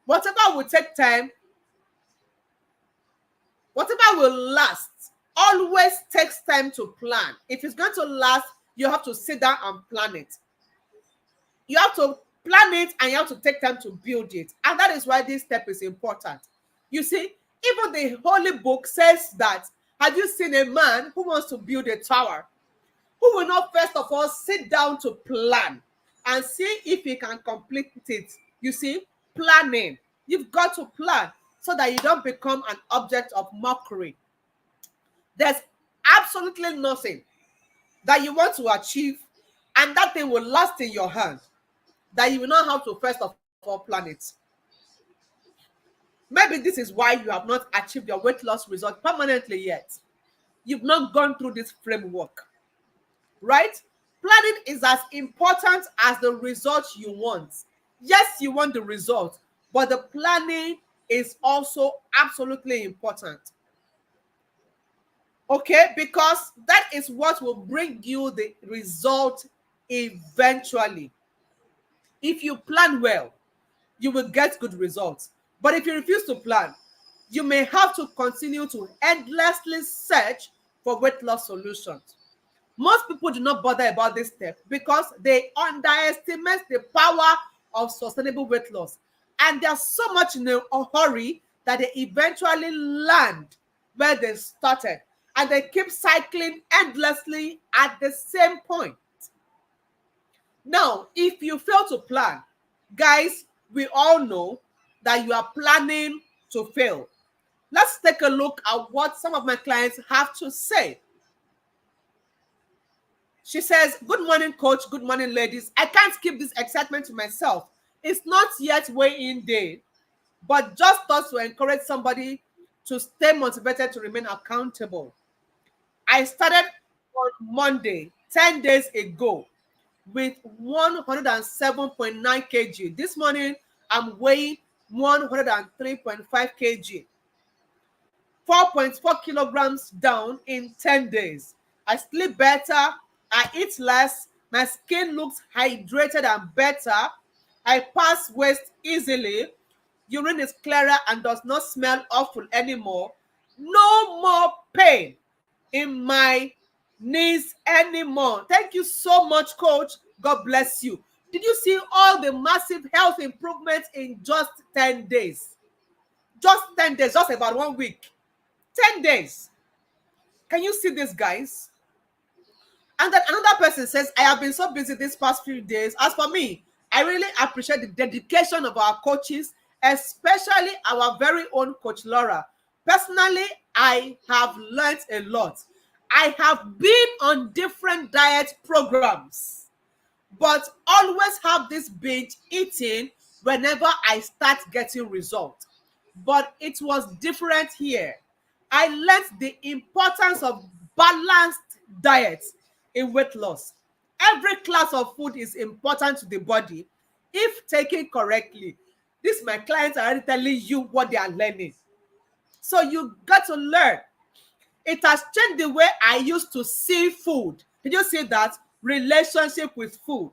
Whatever will take time, whatever will last, always takes time to plan. If it's going to last, you have to sit down and plan it. You have to plan it and you have to take time to build it. And that is why this step is important. You see, even the Holy Book says that, have you seen a man who wants to build a tower, who will not first of all sit down to plan and see if he can complete it? You see, planning. You've got to plan so that you don't become an object of mockery. There's absolutely nothing that you want to achieve and that thing will last in your hand that you will not have to first of all plan it. Maybe this is why you have not achieved your weight loss result permanently yet. You've not gone through this framework, right? Planning is as important as the result you want. Yes, you want the result, but the planning is also absolutely important. Okay, because that is what will bring you the result eventually. If you plan well, you will get good results. But if you refuse to plan, you may have to continue to endlessly search for weight loss solutions. Most people do not bother about this step because they underestimate the power of sustainable weight loss. And they're so much in a hurry that they eventually land where they started. And they keep cycling endlessly at the same point. Now, if you fail to plan, guys, we all know that you are planning to fail. Let's take a look at what some of my clients have to say. She says, "Good morning, coach. Good morning, ladies. I can't keep this excitement to myself. It's not yet weigh-in day, but just thought to encourage somebody to stay motivated to remain accountable. I started on Monday, 10 days ago, with 107.9 kg. This morning, I'm weighing 103.5 kg. 4.4 kilograms down in 10 days. I sleep better, I eat less, my skin looks hydrated and better, I pass waste easily, urine is clearer and does not smell awful anymore. No more pain in my knees anymore." Thank you so much, coach. God bless you. Did you see all the massive health improvements in just 10 days? Just 10 days, just about 1 week. 10 days. Can you see this, guys? And then another person says, "I have been so busy these past few days. As for me, I really appreciate the dedication of our coaches, especially our very own Coach Laura. Personally, I have learned a lot. I have been on different diet programs, but always have this binge eating whenever I start getting results. But it was different here. I learned the importance of balanced diet in weight loss. Every class of food is important to the body if taken correctly." This, my clients are already telling you what they are learning. So you got to learn. It has changed the way I used to see food. Did you see that? Relationship with food.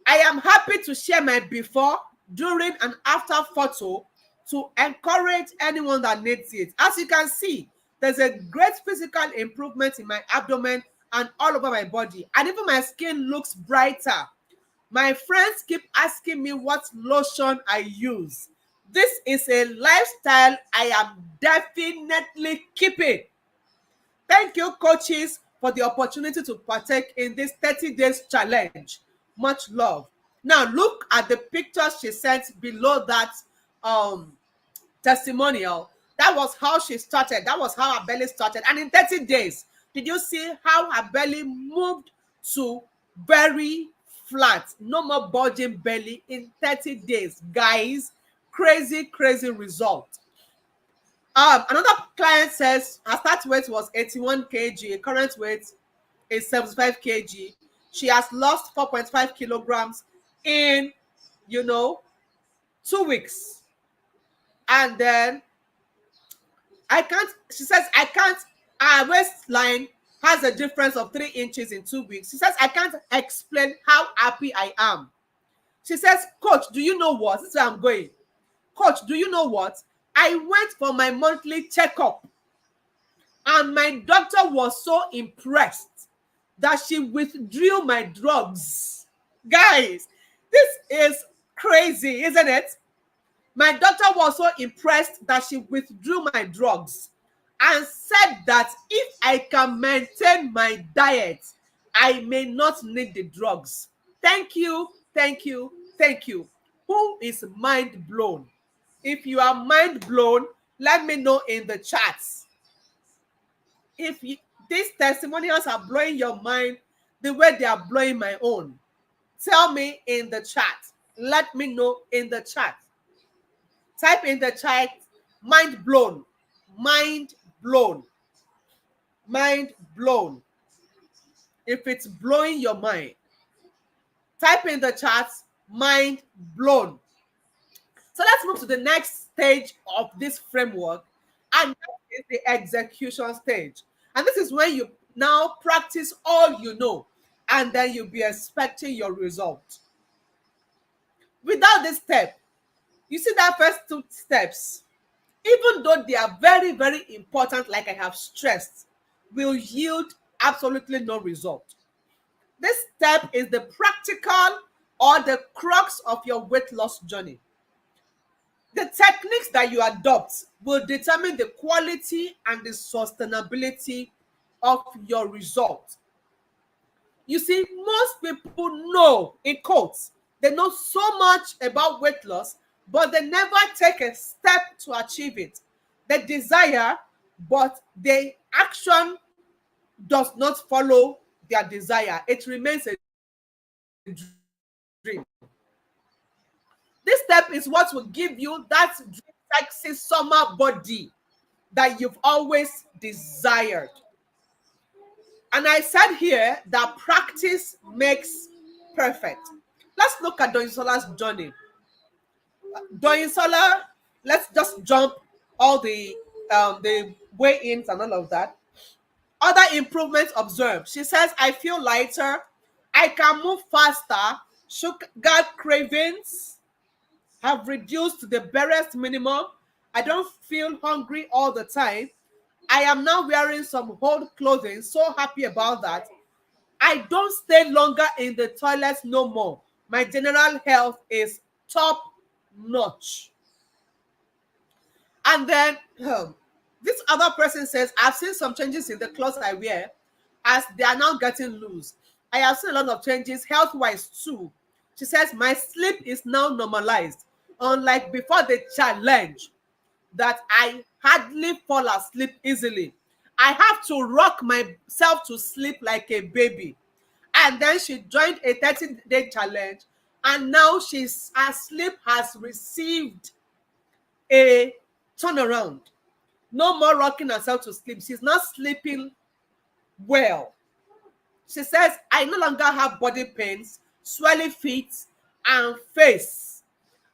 I am happy to share my before, during, and after photo to encourage anyone that needs it. As you can see, there's a great physical improvement in my abdomen and all over my body. And even my skin looks brighter. My friends keep asking me what lotion I use. This is a lifestyle I am definitely keeping. Thank you, coaches, for the opportunity to partake in this 30 days challenge. Much love. Now, look at the picture she sent below that testimonial. That was how she started. That was how her belly started. And in 30 days, did you see how her belly moved to very flat? No more bulging belly in 30 days. Guys, crazy, crazy result. Another client says her start weight was 81 kg, current weight is 75 kg. She has lost 4.5 kilograms in, 2 weeks. And then she says, I can't, our waistline has a difference of 3 inches in 2 weeks. She says, I can't explain how happy I am. She says, coach, do you know what? This is where I'm going. Coach, do you know what? I went for my monthly checkup and my doctor was so impressed that she withdrew my drugs. Guys, this is crazy, isn't it? My doctor was so impressed that she withdrew my drugs and said that if I can maintain my diet, I may not need the drugs. Thank you, thank you, thank you. Who is mind blown? If you are mind blown, let me know in the chats. If these testimonials are blowing your mind the way they are blowing my own, tell me in the chat. Let me know in the chat. Type in the chat, mind blown, mind blown, mind blown. if it's blowing your mind, type in the chat, mind blown. So let's move to the next stage of this framework, and that is the execution stage. And this is when you now practice all you know, and then you'll be expecting your result. Without this step, you see that first two steps, even though they are very, very important, like I have stressed, will yield absolutely no result. This step is the practical or the crux of your weight loss journey. The techniques that you adopt will determine the quality and the sustainability of your result. You see, most people know, in quotes, they know so much about weight loss, but they never take a step to achieve it. They desire, but the action does not follow their desire. It remains a dream. This step is what will give you that sexy summer body that you've always desired. And I said here that practice makes perfect. Let's look at Doyinsola's journey. Doyinsola, let's just jump all the weigh-ins and all of that. Other improvements observed. She says, I feel lighter. I can move faster. Sugar cravings have reduced to the barest minimum. I don't feel hungry all the time. I am now wearing some old clothing. So happy about that. I don't stay longer in the toilets no more. My general health is top notch. And then this other person says, I've seen some changes in the clothes I wear as they are now getting loose. I have seen a lot of changes health-wise too. She says, my sleep is now normalized. Unlike before the challenge that I hardly fall asleep easily. I have to rock myself to sleep like a baby. And then she joined a 30-day challenge, and now her sleep has received a turnaround. No more rocking herself to sleep. She's not sleeping well. She says, I no longer have body pains, swelling feet, and face.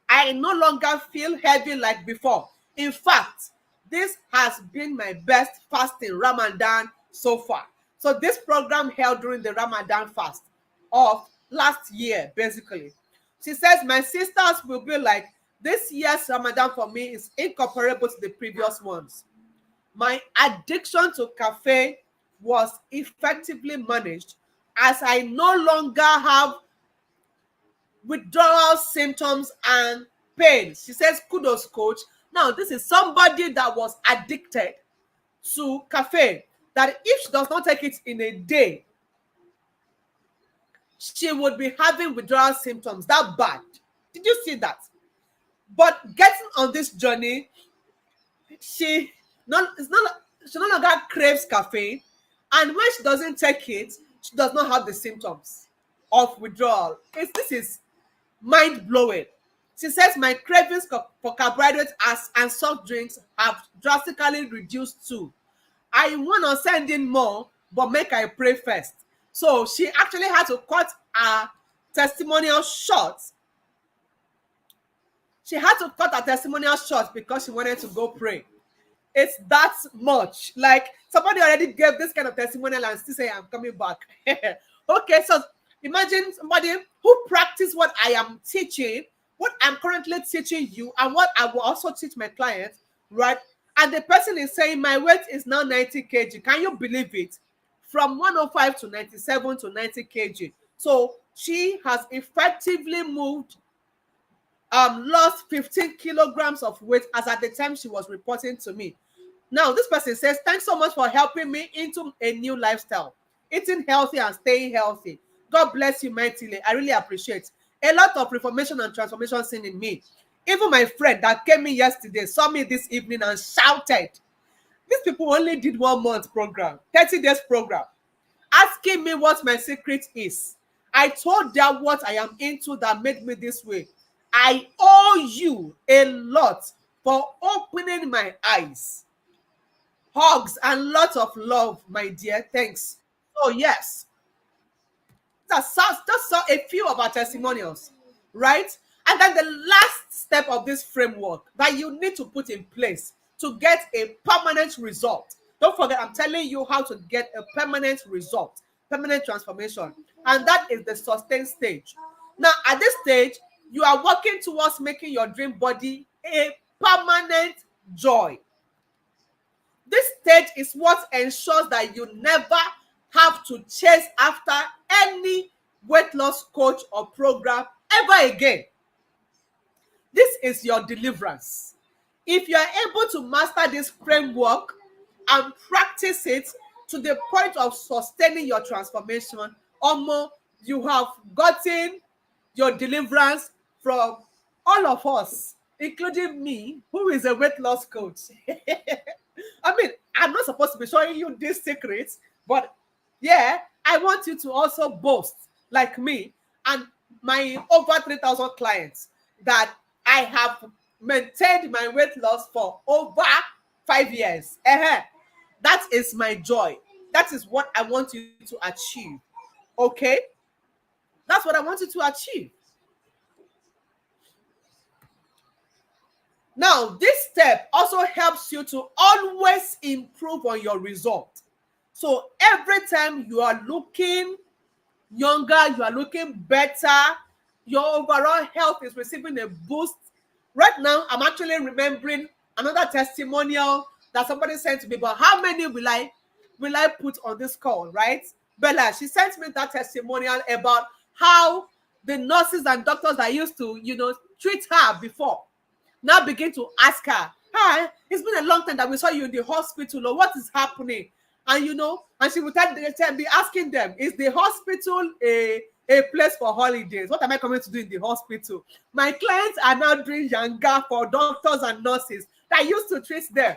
I no longer feel heavy like before. In fact, this has been my best fasting Ramadan so far. So this program held during the Ramadan fast of last year, basically. She says, my sisters will be like, this year's Ramadan for me is incomparable to the previous ones. My addiction to cafe was effectively managed as I no longer have withdrawal symptoms and pain. She says, kudos, coach. Now, this is somebody that was addicted to caffeine, that if she does not take it in a day, she would be having withdrawal symptoms that bad. Did you see that? But getting on this journey, she no longer craves caffeine, and when she doesn't take it, she does not have the symptoms of withdrawal. This is mind-blowing. She says, my cravings for carbohydrates and soft drinks have drastically reduced too. I want to send in more, but make I pray first. So she actually had to cut her testimonial short. She had to cut her testimonial short because she wanted to go pray. It's that much. Like, somebody already gave this kind of testimonial and still say, I'm coming back. Okay, so imagine somebody who practiced what I am teaching, what I'm currently teaching you, and what I will also teach my clients, right? And the person is saying, my weight is now 90 kg. Can you believe it? From 105 to 97 to 90 kg. So she has effectively lost 15 kilograms of weight as at the time she was reporting to me. Now, this person says, thanks so much for helping me into a new lifestyle, eating healthy and staying healthy. God bless you mightily. I really appreciate a lot of reformation and transformation seen in me. Even my friend that came in yesterday saw me this evening and shouted. These people only did 1 month program, 30 days program, asking me what my secret is. I told them what I am into that made me this way. I owe you a lot for opening my eyes. Hugs and lots of love, my dear. Thanks. So yes, just saw a few of our testimonials, right? And then the last step of this framework that you need to put in place to get a permanent result. Don't forget, I'm telling you how to get a permanent result, permanent transformation. And that is the sustain stage. Now, at this stage, you are working towards making your dream body a permanent joy. This stage is what ensures that you never have to chase after any weight loss coach or program ever again. This is your deliverance. If you are able to master this framework and practice it to the point of sustaining your transformation, Omo, you have gotten your deliverance from all of us, including me, who is a weight loss coach. I mean, I'm not supposed to be showing you these secrets, but yeah, I want you to also boast like me and my over 3,000 clients that I have maintained my weight loss for over 5 years. That is my joy. That is what I want you to achieve. Okay? That's what I want you to achieve. Now, this step also helps you to always improve on your result. So every time you are looking younger, you are looking better, your overall health is receiving a boost. Right now, I'm actually remembering another testimonial that somebody sent to me, but how many will I put on this call, right? Bella, she sent me that testimonial about how the nurses and doctors that used to, treat her before now begin to ask her, hi, it's been a long time that we saw you in the hospital, or what is happening? And and she would be asking them, is the hospital a place for holidays? What am I coming to do in the hospital? My clients are now doing yanga for doctors and nurses that used to treat them.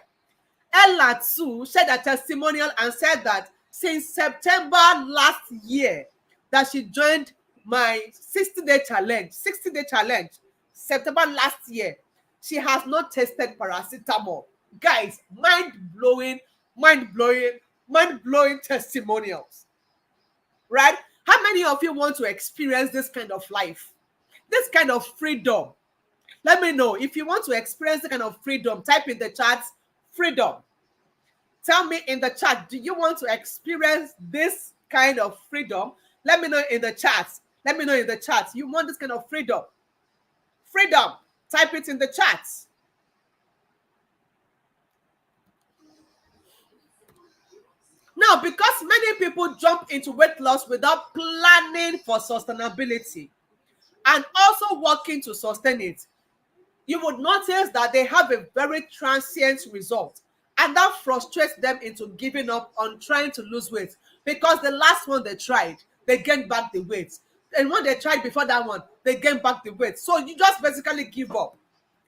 Ella too shared a testimonial and said that since September last year that she joined my 60-day challenge, September last year, she has not tested paracetamol. Guys, mind-blowing testimonials, right? How many of you want to experience this kind of life, this kind of freedom? Let me know. If you want to experience the kind of freedom, type in the chat, freedom. Tell me in the chat, do you want to experience this kind of freedom? Let me know in the chat. You want this kind of freedom? Freedom. Type it in the chat. Now, because many people jump into weight loss without planning for sustainability and also working to sustain it, you would notice that they have a very transient result, and that frustrates them into giving up on trying to lose weight, because the last one they tried, they gained back the weight, and when they tried before that one, they gained back the weight. So you just basically give up.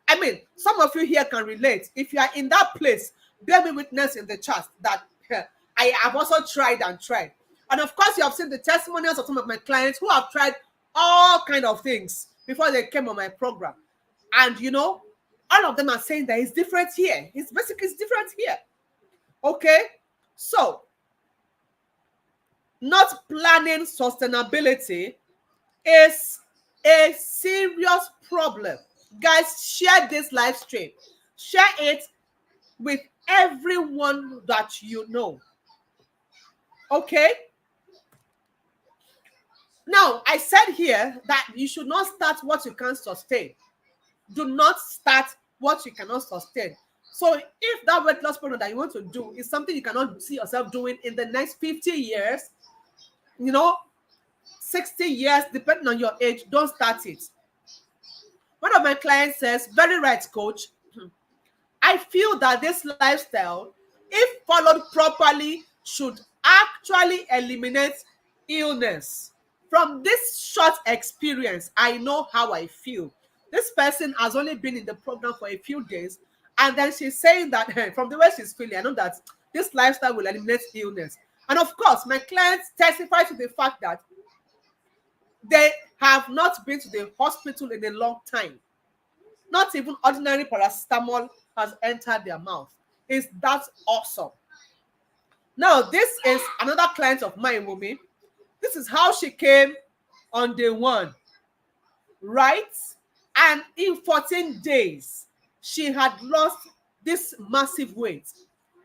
I mean, some of you here can relate. If you are in that place, bear me witness in the chat that I have also tried. And of course, you have seen the testimonials of some of my clients who have tried all kind of things before they came on my program. And all of them are saying that it's different here. It's different here. Okay? So, not planning sustainability is a serious problem. Guys, share this live stream. Share it with everyone that you know. Okay? Now, I said here that you should not start what you can't sustain. Do not start what you cannot sustain. So if that weight loss program that you want to do is something you cannot see yourself doing in the next 50 years, 60 years, depending on your age, don't start it. One of my clients says, very right, coach. I feel that this lifestyle, if followed properly, should actually eliminate illness. From this short experience, I know how I feel. This person has only been in the program for a few days, and then she's saying that from the way she's feeling, I know that this lifestyle will eliminate illness. And of course, my clients testify to the fact that they have not been to the hospital in a long time. Not even ordinary paracetamol has entered their mouth. Is that awesome? Now, this is another client of mine, Wumi. This is how she came on day one, right? And in 14 days, she had lost this massive weight.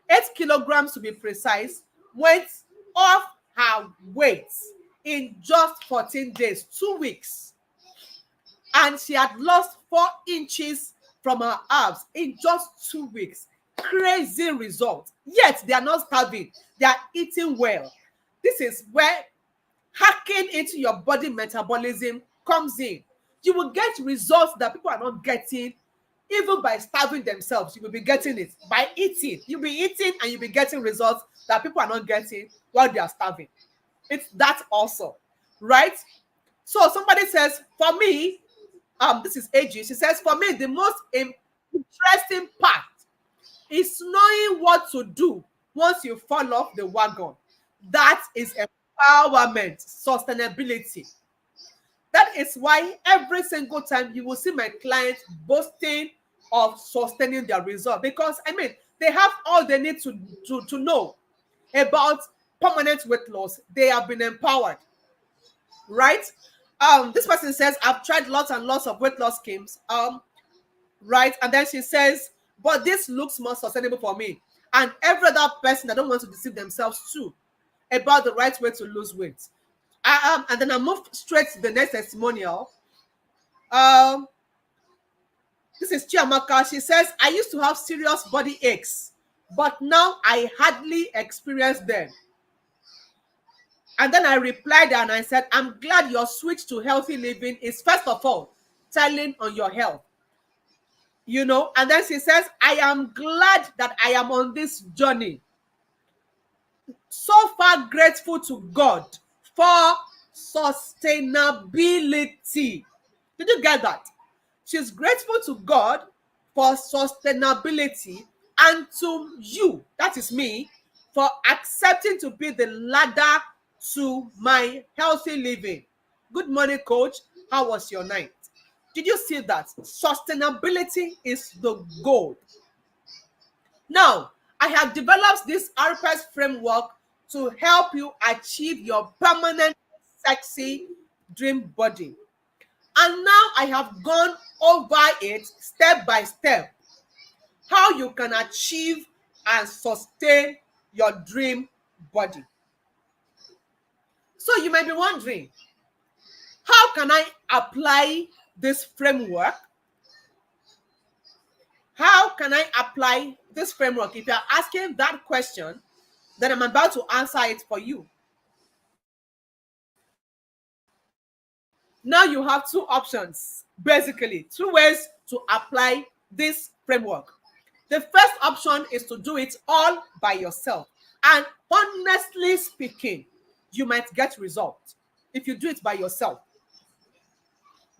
8 kilograms to be precise, went off her weight in just 14 days, 2 weeks. And she had lost 4 inches from her abs in just 2 weeks. Crazy result. Yet they are not starving, they are eating well. This is where hacking into your body metabolism comes in. You will get results that people are not getting even by starving themselves. You will be getting it by eating. You'll be eating and you'll be getting results that people are not getting while they are starving. It's that also, right? So somebody says, for me, this is AG. She says, for me, the most interesting part is knowing what to do once you fall off the wagon. That is empowerment, sustainability. That is why every single time you will see my clients boasting of sustaining their result, because I mean they have all they need to know about permanent weight loss. They have been empowered, right? This person says, I've tried lots and lots of weight loss schemes. Right, and then she says, but this looks more sustainable for me and every other person that don't want to deceive themselves too about the right way to lose weight. And then I move straight to the next testimonial. This is Chiamaka. She says, I used to have serious body aches, but now I hardly experience them. And then I replied and I said, I'm glad your switch to healthy living is first of all telling on your health. You know, and then she says, I am glad that I am on this journey. So far grateful to God for sustainability. Did you get that? She's grateful to God for sustainability and to you, that is me, for accepting to be the ladder to my healthy living. Good morning, coach. How was your night? Did you see that? Sustainability is the goal. Now, I have developed this RPS framework to help you achieve your permanent, sexy dream body. And now I have gone over it step by step, how you can achieve and sustain your dream body. So you might be wondering, how can I apply this framework? How can I apply this framework? If you're asking that question, then I'm about to answer it for you. Now you have two options, basically, two ways to apply this framework. The first option is to do it all by yourself. And honestly speaking, you might get results if you do it by yourself.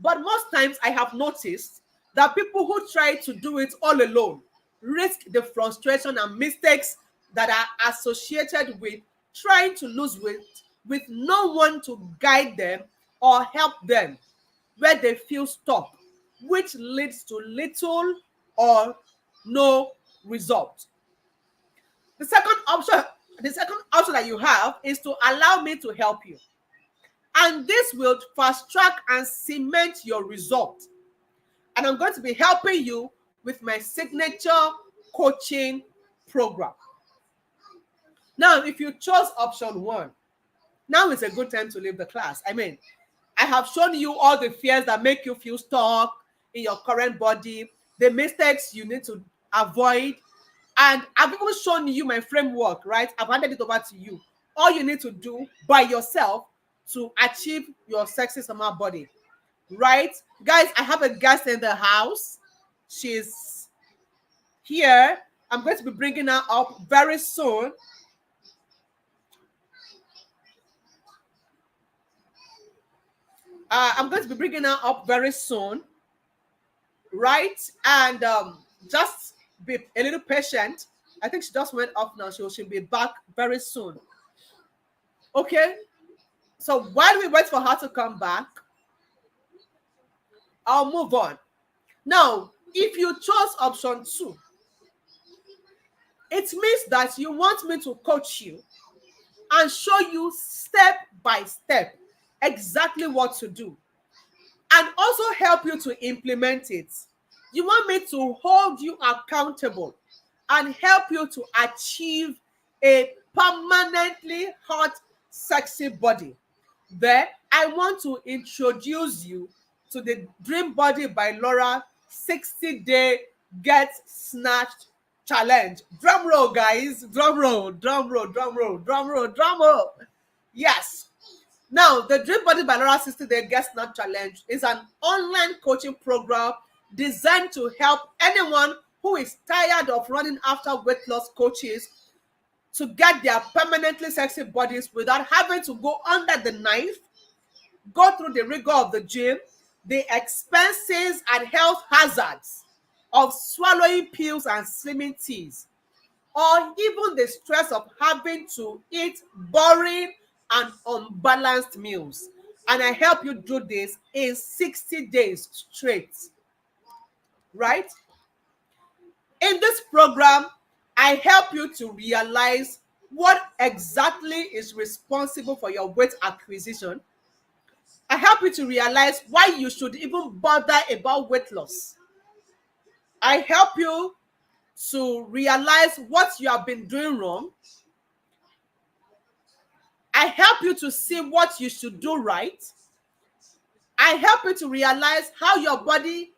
But most times I have noticed that people who try to do it all alone risk the frustration and mistakes that are associated with trying to lose weight with no one to guide them or help them, where they feel stuck, which leads to little or no result. The second option that you have is to allow me to help you. And this will fast track and cement your result. And I'm going to be helping you with my signature coaching program. Now, if you chose option one, now is a good time to leave the class. I mean, I have shown you all the fears that make you feel stuck in your current body, the mistakes you need to avoid, and I've even shown you my framework, right? I've handed it over to you. All you need to do by yourself to achieve your sexy summer body, right? Guys, I have a guest in the house. She's here. I'm going to be bringing her up very soon. I'm going to be bringing her up very soon, right? And just be a little patient. I think she just went off now. She'll be back very soon. Okay? So while we wait for her to come back, I'll move on. Now, if you chose option two, it means that you want me to coach you and show you step by step exactly what to do and also help you to implement it. You want me to hold you accountable and help you to achieve a permanently hot, sexy body. Then I want to introduce you to the Dream Body by Laura 60-day Get Snatched Challenge. Drum roll, guys. Drum roll, drum roll, drum roll, drum roll, drum roll. Yes. Now, the Dream Body by Laura 60-day Get Snatched Challenge is an online coaching program designed to help anyone who is tired of running after weight loss coaches to get their permanently sexy bodies without having to go under the knife, go through the rigor of the gym, the expenses and health hazards of swallowing pills and slimming teas, or even the stress of having to eat boring and unbalanced meals. And I help you do this in 60 days straight, right? In this program, I help you to realize what exactly is responsible for your weight acquisition. I help you to realize why you should even bother about weight loss. I help you to realize what you have been doing wrong. I help you to see what you should do right. I help you to realize how your body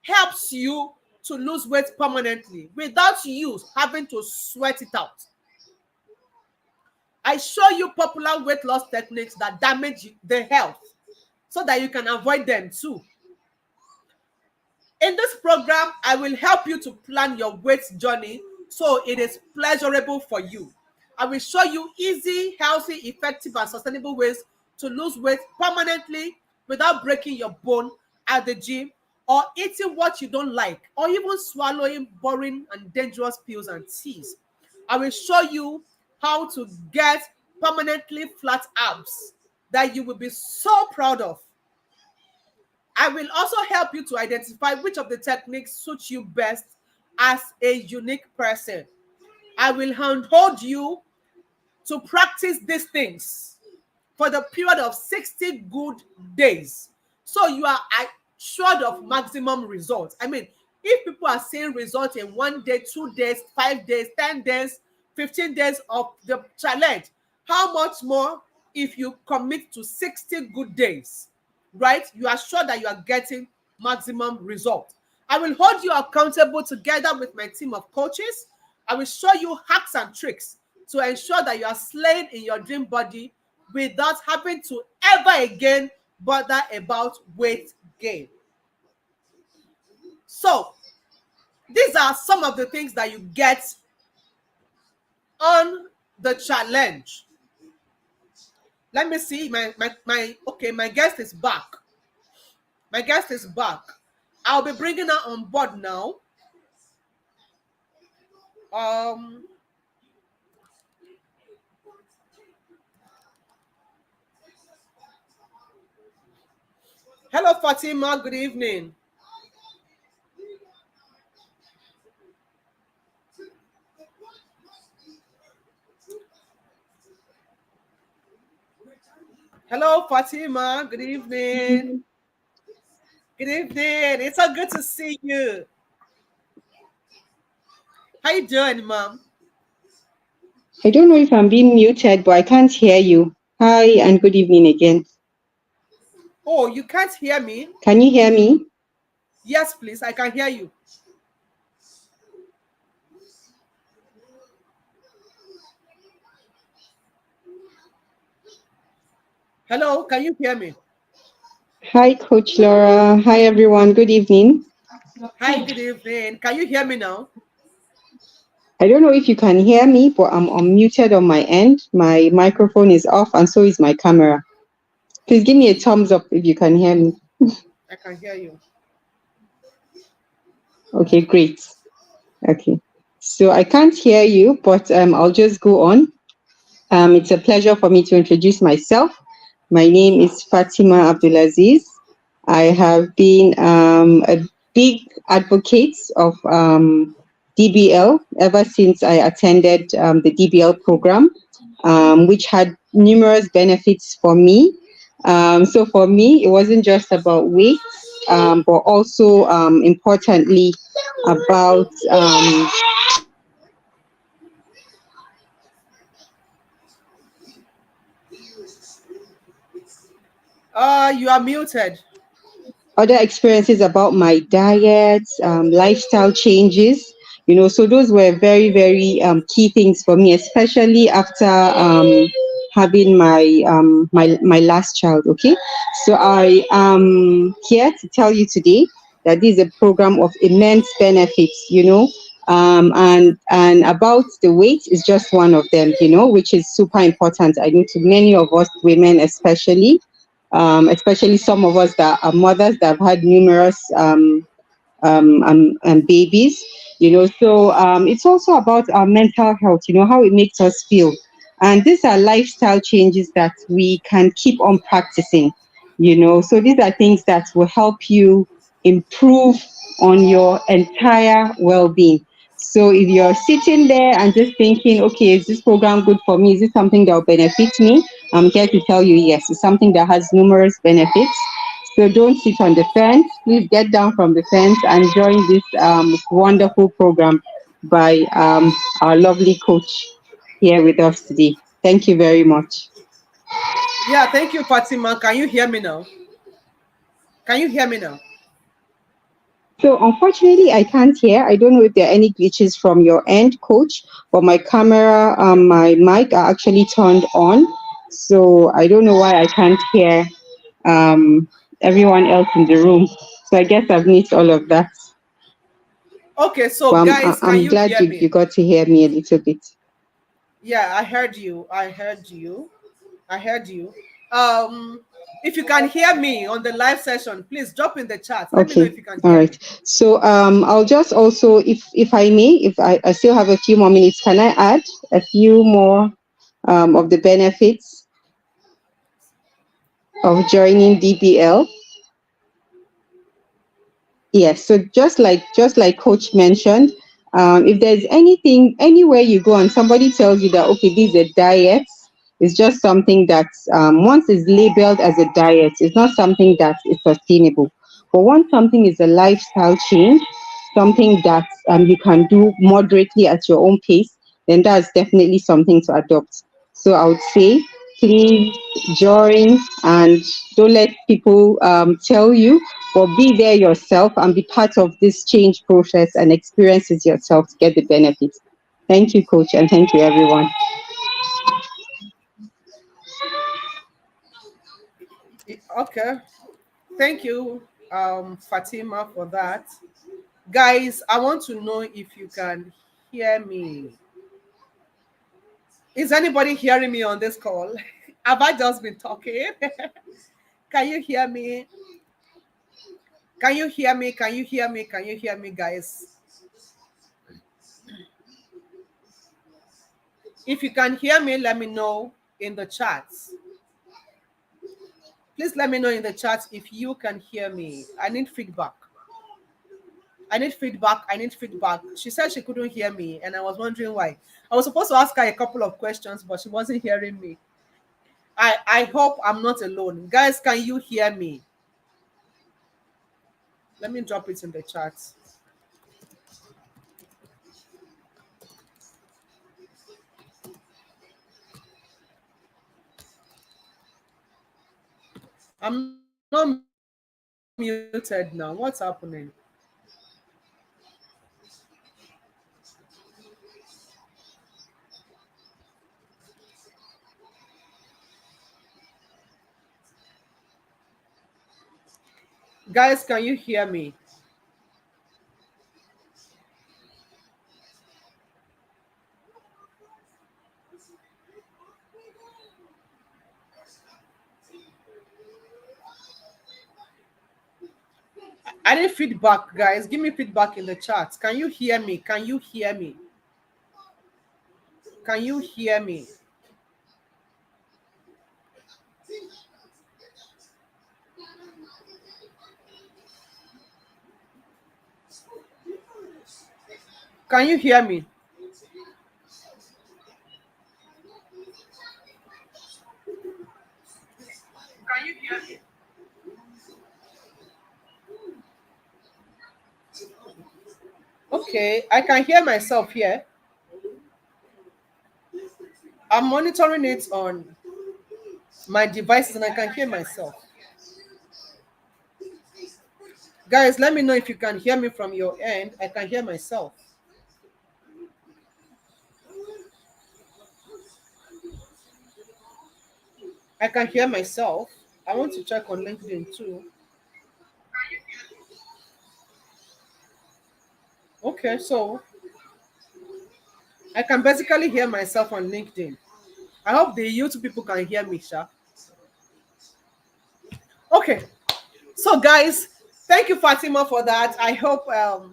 helps you to lose weight permanently without you having to sweat it out. I show you popular weight loss techniques that damage the health so that you can avoid them too. In this program, I will help you to plan your weight journey so it is pleasurable for you. I will show you easy, healthy, effective, and sustainable ways to lose weight permanently without breaking your bone at the gym or eating what you don't like or even swallowing boring and dangerous pills and teas. I will show you how to get permanently flat abs that you will be so proud of. I will also help you to identify which of the techniques suit you best as a unique person. I will handhold you to practice these things for the period of 60 good days. So you are assured of maximum results. I mean, if people are seeing results in 1 day, 2 days, 5 days, 10 days, 15 days of the challenge, how much more if you commit to 60 good days, right? You are sure that you are getting maximum result. I will hold you accountable together with my team of coaches. I will show you hacks and tricks to ensure that you are slaying in your dream body without having to ever again bother about weight gain. So, these are some of the things that you get on the challenge. Let me see. My guest is back. My guest is back. I'll be bringing her on board now. Hello, Fatima. Good evening. Hello, Fatima. Good evening. Good evening. It's so good to see you. How you doing, Mom? I don't know if I'm being muted, but I can't hear you. Hi, and good evening again. Oh, you can't hear me? Can you hear me? Yes, please. I can hear you. Hello, can you hear me? Hi, Coach Laura. Hi, everyone. Good evening. Hi, good evening. Can you hear me now? I don't know if you can hear me, but I'm unmuted on my end. My microphone is off, and so is my camera. Please give me a thumbs up if you can hear me. I can hear you. Okay, great. Okay. So I can't hear you, but I'll just go on. It's a pleasure for me to introduce myself. My name is Fatima Abdulaziz. I have been a big advocate of DBL ever since I attended the DBL program, which had numerous benefits for me. So for me, it wasn't just about weight, but also importantly about You are muted. other experiences about my diet, lifestyle changes. So those were very, very key things for me, especially after having my last child. Okay, so I am here to tell you today that this is a program of immense benefits. And about the weight is just one of them. Which is super important. I know to many of us women, especially some of us that are mothers that have had numerous babies. So it's also about our mental health, how it makes us feel. And these are lifestyle changes that we can keep on practicing. So these are things that will help you improve on your entire well-being. So if you're sitting there and just thinking, okay, is this program good for me? Is this something that will benefit me? I'm here to tell you, yes, it's something that has numerous benefits. So don't sit on the fence. Please get down from the fence and join this wonderful program by our lovely coach here with us today. Thank you very much. Yeah, thank you, Fatima. Can you hear me now? Can you hear me now? So unfortunately, I can't hear. I don't know if there are any glitches from your end, coach, but my camera, my mic are actually turned on. So I don't know why I can't hear um, everyone else in the room. So I guess I've missed all of that. Okay, so But guys, can I'm you glad hear you me? got to hear me a little bit. Yeah, I heard you. I heard you. I heard you. Um, if you can hear me on the live session, please drop in the chat. Let me know Okay. if you can All hear right. me. So I'll just also, if I may, if I still have a few more minutes, can I add a few more of the benefits of joining DBL? Yes, so just like Coach mentioned, if there's anything anywhere you go and somebody tells you that okay, this is a diet, it's just something that once it's labeled as a diet, it's not something that is sustainable. But once something is a lifestyle change, something that you can do moderately at your own pace, then that's definitely something to adopt. So I would say, please join and don't let people tell you, but be there yourself and be part of this change process and experience it yourself to get the benefits. Thank you, coach, and thank you, everyone. Okay. Thank you, Fatima, for that. Guys, I want to know if you can hear me. Is anybody hearing me on this call? Have I just been talking? Can you hear me? Can you hear me? Can you hear me? Can you hear me, guys? If you can hear me, let me know in the chats. Please let me know in the chat if you can hear me. I need feedback. I need feedback. I need feedback. She said she couldn't hear me, and I was wondering why. I was supposed to ask her a couple of questions, but she wasn't hearing me. I hope I'm not alone. Guys, can you hear me? Let me drop it in the chat. I'm not muted now. What's happening? Guys, can you hear me? I need feedback, guys. Give me feedback in the chat. Can you hear me? Can you hear me? Can you hear me? Can you hear me? Okay, I can hear myself here. I'm monitoring it on my devices and I can hear myself. Guys, let me know if you can hear me from your end. I can hear myself. I can hear myself. I want to check on LinkedIn too. Okay, so I can basically hear myself on LinkedIn. I hope the YouTube people can hear me, Sha. Okay, so guys, thank you, Fatima, for that. I hope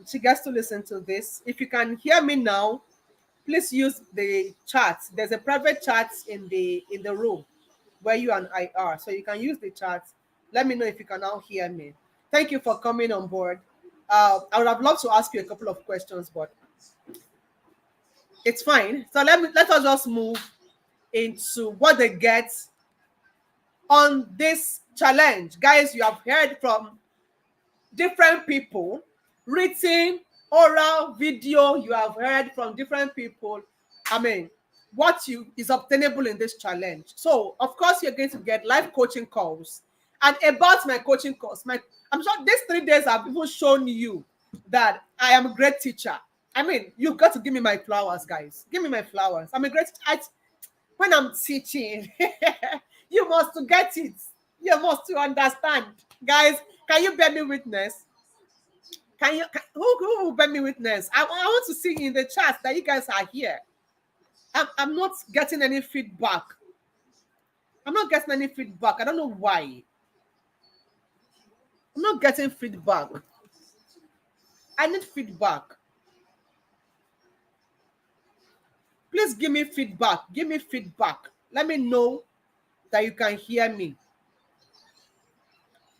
she gets to listen to this. If you can hear me now, please use the chat. There's a private chat in the room where you and I are, so you can use the chat. Let me know if you can now hear me. Thank you for coming on board. I would have loved to ask you a couple of questions, but it's fine. So let us just move into what they get on this challenge. Guys, you have heard from different people, written, oral, video, you have heard from different people. I mean, what you is obtainable in this challenge. So, of course, you're going to get live coaching calls. And about my coaching course, I'm sure these 3 days have even shown you that I am a great teacher. I mean, you've got to give me my flowers, guys. Give me my flowers. I'm a great when I'm teaching, you must to get it. You must to understand. Guys, can you bear me witness? Who will bear me witness? I want to see in the chat that you guys are here. I'm not getting any feedback. I'm not getting any feedback. I don't know why. I'm not getting feedback. I need feedback. Please give me feedback. Give me feedback. Let me know that you can hear me.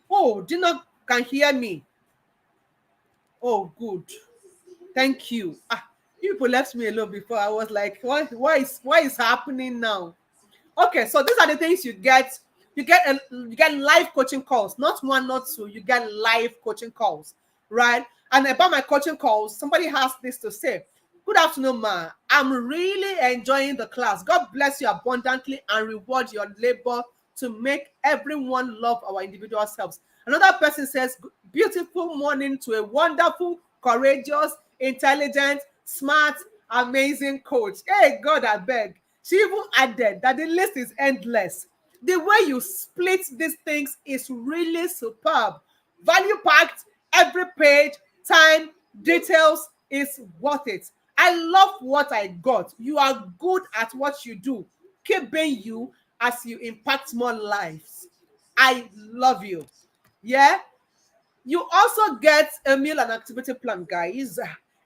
Oh, Dina can hear me. Oh, good. Thank you. You people left me alone before. I was like, why is happening now? Okay, so these are the things you get. You get live coaching calls, not one, not two. You get live coaching calls, right? And about my coaching calls, somebody has this to say. Good afternoon, ma. I'm really enjoying the class. God bless you abundantly and reward your labor to make everyone love our individual selves. Another person says, beautiful morning to a wonderful, courageous, intelligent, smart, amazing coach. Hey, God, I beg. She even added that the list is endless. The way you split these things is really superb. Value packed, every page, time, details is worth it. I love what I got. You are good at what you do. Keep being you as you impact more lives. I love you. Yeah. You also get a meal and activity plan, guys.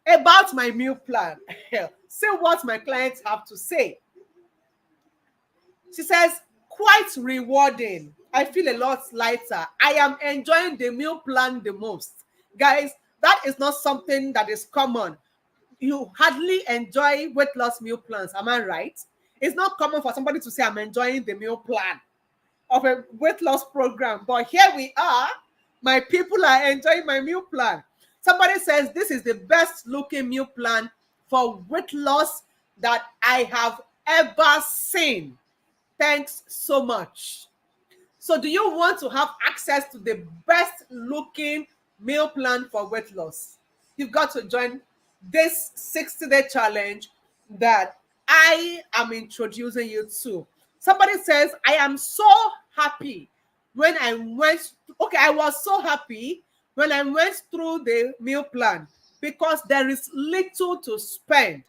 About my meal plan, see what my clients have to say. She says, quite rewarding. I feel a lot lighter. I am enjoying the meal plan the most. Guys, that is not something that is common. You hardly enjoy weight loss meal plans. Am I right? It's not common for somebody to say, I'm enjoying the meal plan of a weight loss program. But here we are. My people are enjoying my meal plan. Somebody says, this is the best looking meal plan for weight loss that I have ever seen. Thanks so much. So, do you want to have access to the best looking meal plan for weight loss? You've got to join this 60-day challenge that I am introducing you to. Somebody says, I am so happy when I went, okay, I was so happy when I went through the meal plan because there is little to spend.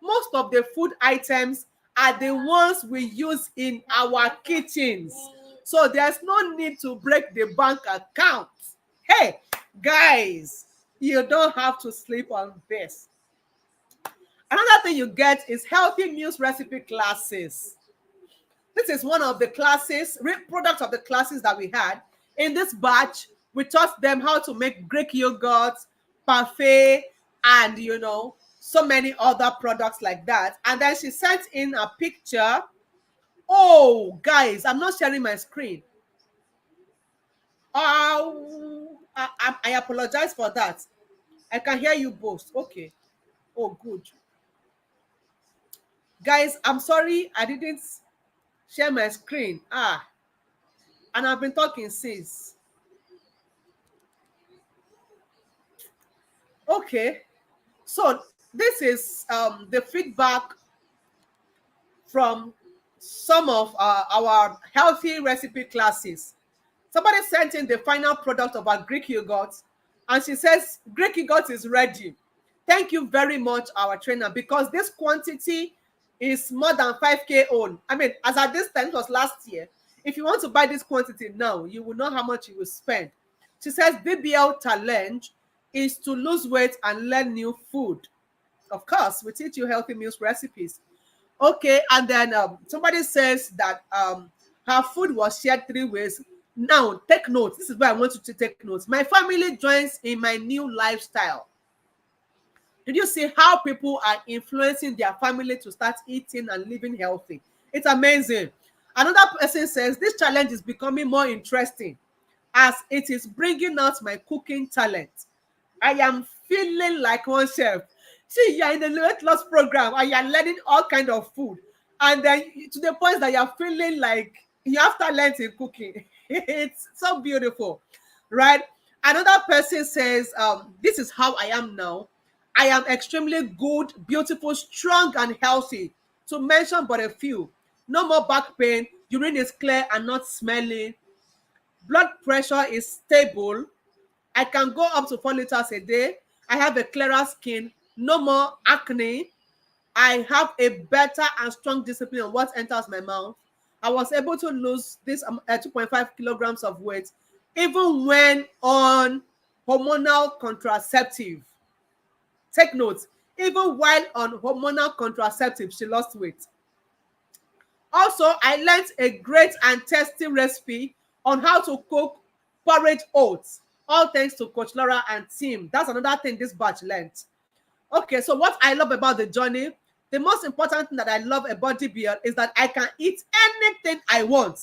Most of the food items are the ones we use in our kitchens. So there's no need to break the bank account. Hey, guys, you don't have to sleep on this. Another thing you get is healthy meals recipe classes. This is one of the classes, products of the classes that we had. In this batch, we taught them how to make Greek yogurt, parfait, and so many other products like that. And then she sent in a picture. Oh, guys, I'm not sharing my screen. I apologize for that. I can hear you both. Okay. Oh, good. Guys, I'm sorry I didn't share my screen. And I've been talking since. Okay. So this is the feedback from some of our healthy recipe classes. Somebody sent in the final product of our Greek yogurt, and she says Greek yogurt is ready. Thank you very much, our trainer, because this quantity is more than 5K own. I mean, as at this time, it was last year. If you want to buy this quantity now, you will know how much you will spend. She says BBL challenge is to lose weight and learn new food. Of course, we teach you healthy meals recipes. Okay, and then somebody says that her food was shared 3 ways. Now, take notes. This is where I want you to take notes. My family joins in my new lifestyle. Did you see how people are influencing their family to start eating and living healthy? It's amazing. Another person says this challenge is becoming more interesting as it is bringing out my cooking talent. I am feeling like one chef. See, you're in the weight loss program and you're learning all kind of food, and then to the point that you're feeling like you have talent in cooking. It's so beautiful, right? Another person says, "This is how I am now. I am extremely good, beautiful, strong, and healthy. To mention but a few. No more back pain. Urine is clear and not smelling. Blood pressure is stable. I can go up to 4 liters a day. I have a clearer skin. No more acne. I have a better and strong discipline on what enters my mouth. I was able to lose this 2.5 kilograms of weight even when on hormonal contraceptive." Take note, even while on hormonal contraceptive, she lost weight. Also, I learned a great and tasty recipe on how to cook porridge oats. All thanks to Coach Laura and team. That's another thing this batch learned. Okay, so what I love about the journey, the most important thing that I love about DBL is that I can eat anything I want,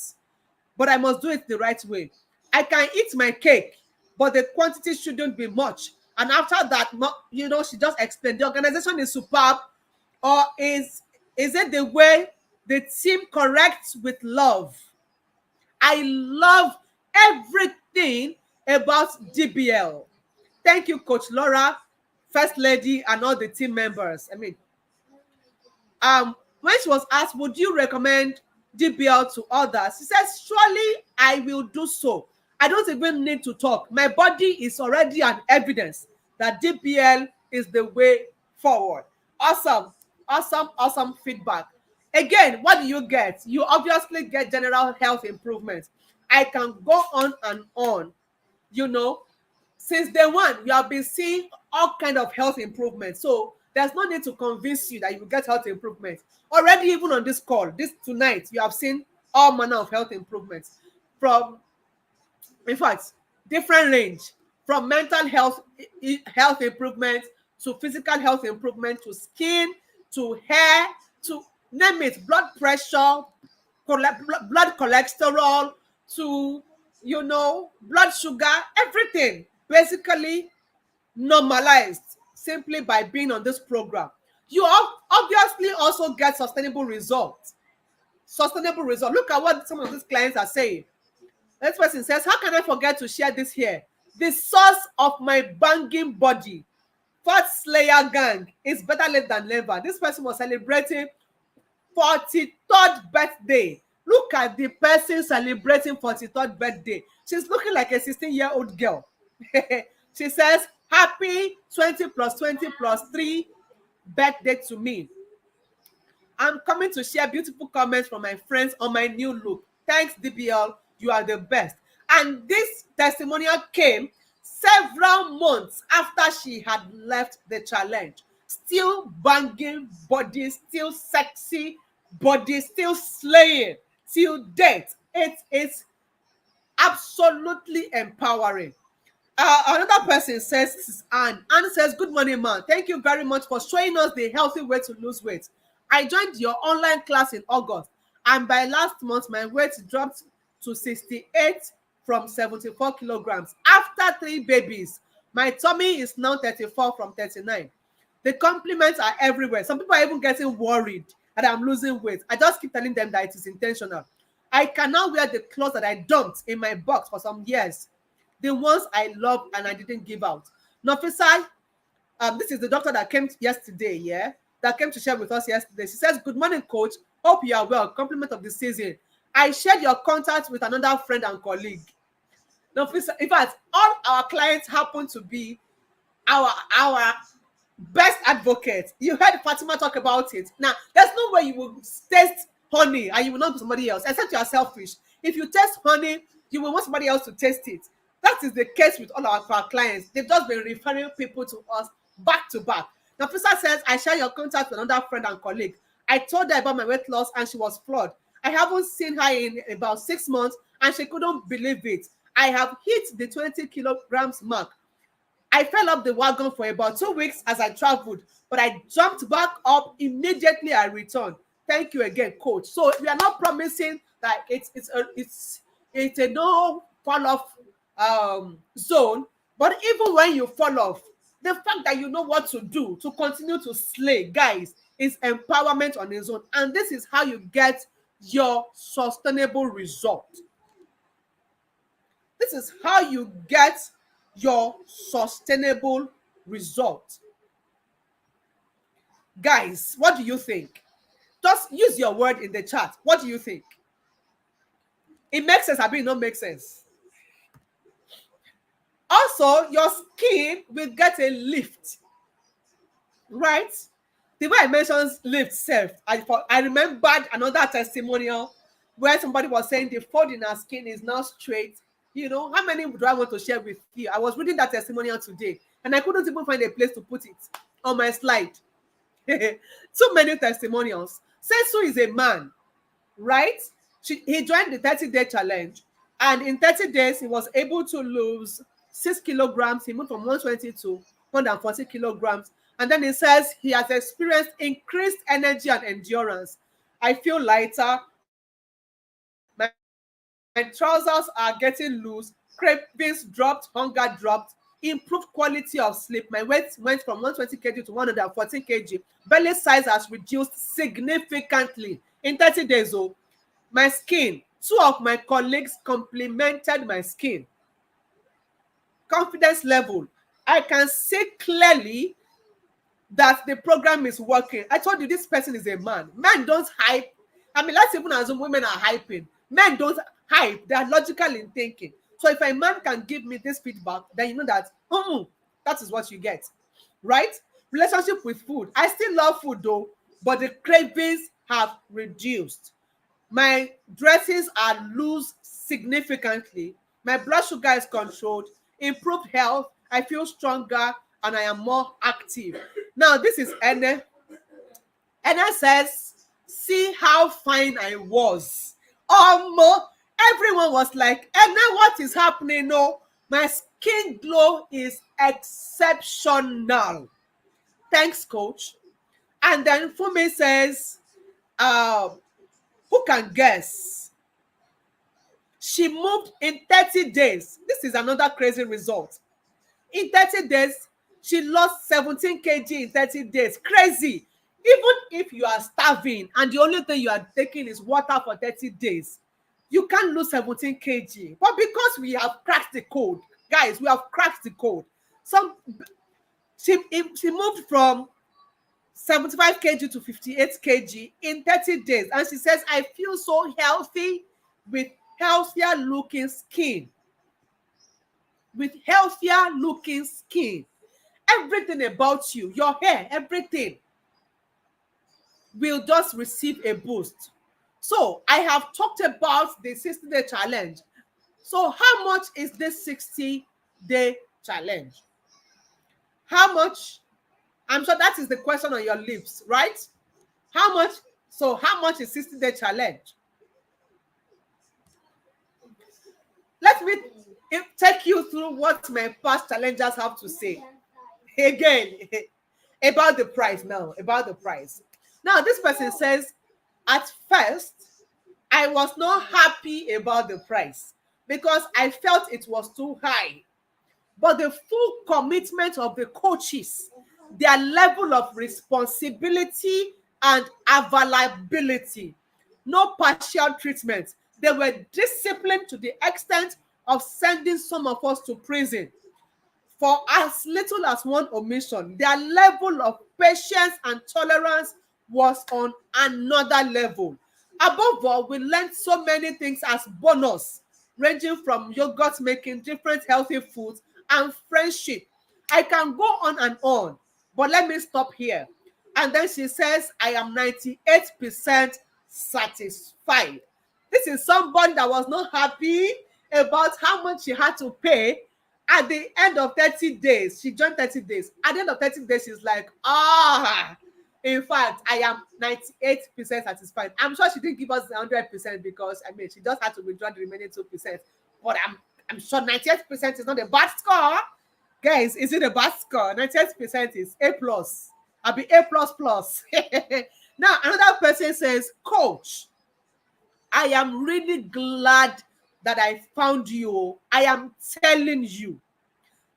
but I must do it the right way. I can eat my cake, but the quantity shouldn't be much. And after that, she just explained the organization is superb, or is it the way the team corrects with love? I love everything about DBL. Thank you, Coach Laura, First Lady, and all the team members. I mean, when she was asked, would you recommend DBL to others? She says, surely I will do so. I don't even need to talk. My body is already an evidence that DBL is the way forward. Awesome, awesome, awesome feedback. Again, what do you get? You obviously get general health improvements. I can go on and on. You know, since day one, you have been seeing all kind of health improvements. So there's no need to convince you that you will get health improvements. Already, even on this call, this tonight, you have seen all manner of health improvements from, in fact, different range, from mental health improvement to physical health improvement to skin to hair to name it, blood pressure, blood cholesterol to blood sugar, everything basically normalized simply by being on this program. You obviously also get sustainable results. Look at what some of these clients are saying. This person says, how can I forget to share this here? The source of my banging body, Fat Slayer Gang, is better late than never. This person was celebrating 43rd birthday. Look at the person celebrating 43rd birthday. She's looking like a 16-year-old girl. She says, happy 20 plus 20 plus 3 birthday to me. I'm coming to share beautiful comments from my friends on my new look. Thanks, DBL. You are the best. And this testimonial came several months after she had left the challenge. Still banging body, still sexy body, still slaying till date. It is absolutely empowering. Another person says, this is Anne. Anne says, good morning, man. Thank you very much for showing us the healthy way to lose weight. I joined your online class in August, and by last month, my weight dropped to 68 from 74 kilograms. After 3 babies, my tummy is now 34 from 39. The compliments are everywhere. Some people are even getting worried that I'm losing weight. I just keep telling them that it is intentional. I cannot wear the clothes that I dumped in my box for some years. The ones I loved and I didn't give out. Nafisa, this is the doctor that came yesterday, yeah, that came to share with us yesterday. She says, "Good morning, coach. Hope you are well. Compliment of the season. I shared your contact with another friend and colleague." Nafisa, in fact, all our clients happen to be our best advocate. You heard Fatima talk about it. Now, there's no way you will taste honey and you will not be somebody else, except you are selfish. If you taste honey, you will want somebody else to taste it. That is the case with all our clients. They've just been referring people to us back to back. Now, Fisa says, "I share your contact with another friend and colleague. I told her about my weight loss and she was floored. I haven't seen her in about 6 months and she couldn't believe it. I have hit the 20 kilograms mark. I fell off the wagon for about 2 weeks as I traveled, but I jumped back up immediately I returned. Thank you again, coach." So we are not promising that it's a no fall off zone, but even when you fall off, the fact that you know what to do to continue to slay, guys, is empowerment on its own, and this is how you get your sustainable result. This is how you get your sustainable result. Guys, what do you think? Just use your word in the chat. What do you think? It makes sense, I mean, it not make sense. Also, your skin will get a lift, right? The way I mentioned lift self, I remembered another testimonial where somebody was saying the fold in her skin is now straight. You know, how many do I want to share with you? I was reading that testimonial today and I couldn't even find a place to put it on my slide. Too many testimonials. Sesu is a man, right? He joined the 30-day challenge, and in 30 days, he was able to lose 6 kilograms. He moved from 120 to 140 kilograms. And then he says he has experienced increased energy and endurance. "I feel lighter. My trousers are getting loose. Cravings dropped. Hunger dropped. Improved quality of sleep. My weight went from 120 kg to 114 kg. Belly size has reduced significantly in 30 days. Oh, my skin. Two of my colleagues complimented my skin. Confidence level. I can see clearly that the program is working." I told you this person is a man. Men don't hype. I mean, let's even assume women are hyping. Men don't hype. They are logical in thinking. So if a man can give me this feedback, then you know that that is what you get, right? Relationship with food. I still love food though, but the cravings have reduced. My dresses are loose significantly. My blood sugar is controlled. Improved health. I feel stronger and I am more active. Now, this is Ene. Ene says, "See how fine I was." Everyone was like, "Ene, what is happening?" No, my skin glow is exceptional. Thanks, coach. And then Fumi says, who can guess? She moved in 30 days. This is another crazy result. In 30 days, she lost 17 kg in 30 days. Crazy. Even if you are starving and the only thing you are taking is water for 30 days, you can't lose 17 kg. But because we have cracked the code, guys, we have cracked the code. She moved from 75 kg to 58 kg in 30 days. And she says, "I feel so healthy with healthier looking skin." With healthier looking skin. Everything about you, your hair, everything will just receive a boost. So I have talked about the 60-day challenge. So how much is this 60-day challenge? How much? I'm sure that is the question on your lips, right? How much? So how much is 60-day challenge? Let me take you through what my past challengers have to say. Again, about the price now, about the price. Now, this person says, "At first, I was not happy about the price, because I felt it was too high. But the full commitment of the coaches, their level of responsibility and availability, no partial treatment. They were disciplined to the extent of sending some of us to prison for as little as one omission. Their level of patience and tolerance was on another level. Above all, we learned so many things as bonus, ranging from yogurt making, different healthy foods, and friendship. I can go on, but let me stop here. And then she says, I am 98% satisfied. This is somebody that was not happy about how much she had to pay at the end of 30 days. She joined 30 days. At the end of 30 days, she's like, in fact, I am 98% satisfied. I'm sure she didn't give us 100% because, I mean, she just had to withdraw the remaining 2%. But I'm sure 98% is not a bad score. Guys, is it a bad score? 98% is A plus. I'll be A plus plus. Now, another person says, Coach, I am really glad that I found you. I am telling you.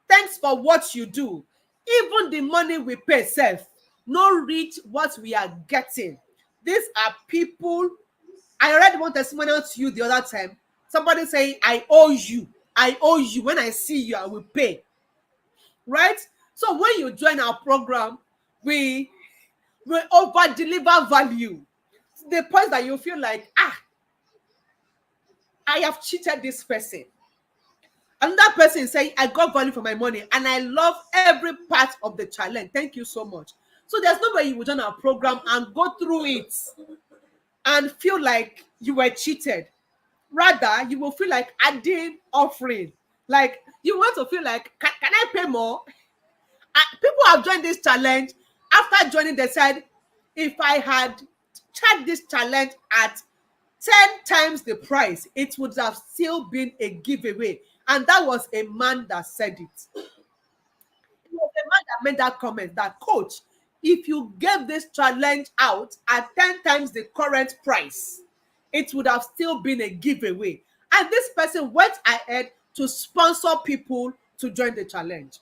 Thanks for what you do. Even the money we pay safe, no reach what we are getting. These are people. I read one testimonial to you the other time. Somebody saying, I owe you. I owe you. When I see you, I will pay. Right? So when you join our program, we over deliver value. The point that you feel like, I have cheated this person. Another person is saying, I got value for my money and I love every part of the challenge. Thank you so much. So there's no way you will join our program and go through it and feel like you were cheated. Rather, you will feel like adding offering. Like you want to feel like, can I pay more? People have joined this challenge. After joining, they said, if I had charged this challenge at 10 times the price, it would have still been a giveaway. And that was a man that said it. It was a man that made that comment that, Coach, if you gave this challenge out at 10 times the current price, it would have still been a giveaway. And this person went ahead to sponsor people to join the challenge.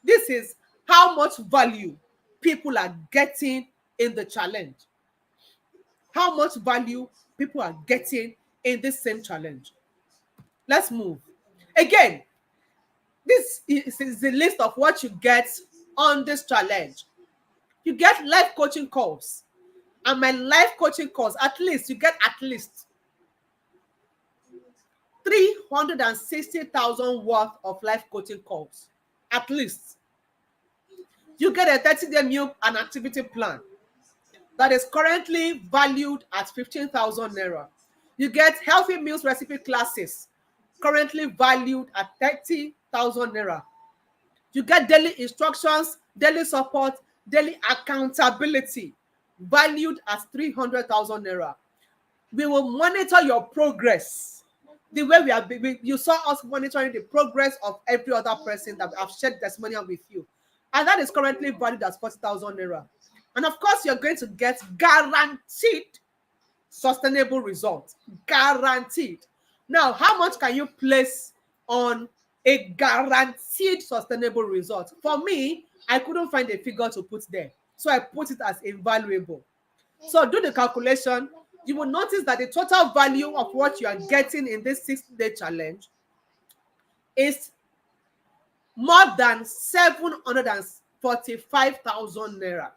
This is how much value people are getting in the challenge. How much value people are getting in this same challenge. Let's move. Again, this is the list of what you get on this challenge. You get life coaching calls. And my life coaching calls, at least, you get at least 360,000 worth of life coaching calls. At least. You get a 30-day meal and activity plan that is currently valued at 15,000 naira. You get healthy meals recipe classes currently valued at 30,000 naira. You get daily instructions, daily support, daily accountability valued at 300,000 naira. We will monitor your progress the way you saw us monitoring the progress of every other person that have shared testimonial with you. And that is currently valued as 40,000 naira. And of course, you're going to get guaranteed sustainable results. Guaranteed. Now, how much can you place on a guaranteed sustainable result? For me, I couldn't find a figure to put there. So I put it as invaluable. So do the calculation. You will notice that the total value of what you are getting in this 60-day challenge is more than 745,000 naira.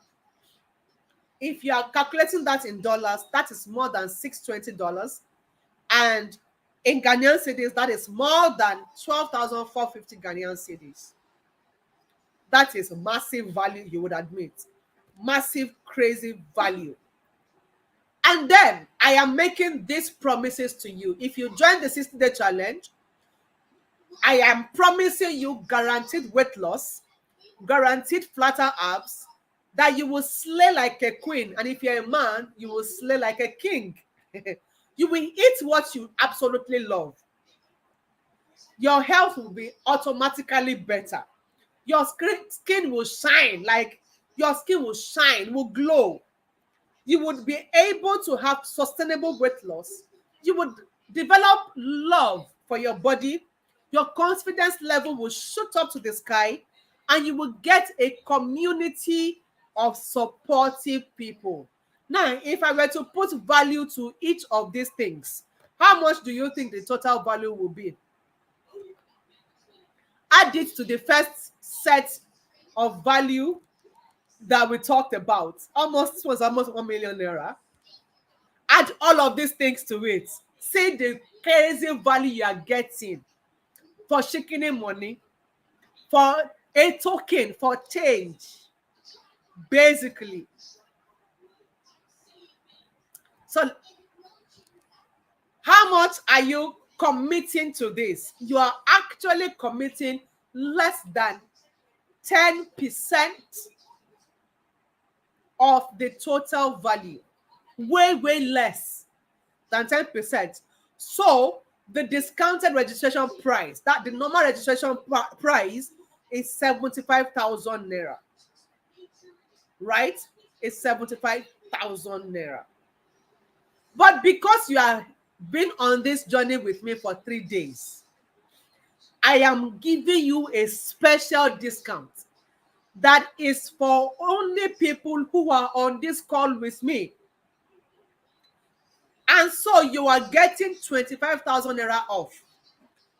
If you are calculating that in dollars, that is more than $620. And in Ghanaian cedis, that is more than 12,450 Ghanaian cedis. That is massive value, you would admit. Massive, crazy value. And then I am making these promises to you. If you join the 60-day challenge, I am promising you guaranteed weight loss, guaranteed flatter abs, that you will slay like a queen. And if you're a man, you will slay like a king. You will eat what you absolutely love. Your health will be automatically better. Your skin will shine, like your skin will shine, will glow. You would be able to have sustainable weight loss. You would develop love for your body, your confidence level will shoot up to the sky, and you will get a community of supportive people. Now, if I were to put value to each of these things, how much do you think the total value will be? Add it to the first set of value that we talked about. Almost, this was almost 1 million naira. Add all of these things to it. See the crazy value you are getting for shaking money, for a token, for change, basically. So, how much are you committing to this? You are actually committing less than 10% of the total value. Way less than 10%. So the discounted registration price, that the normal registration price is 75,000 naira. Right? It's 75,000 naira. But because you have been on this journey with me for 3 days, I am giving you a special discount that is for only people who are on this call with me. And so you are getting 25,000 naira off.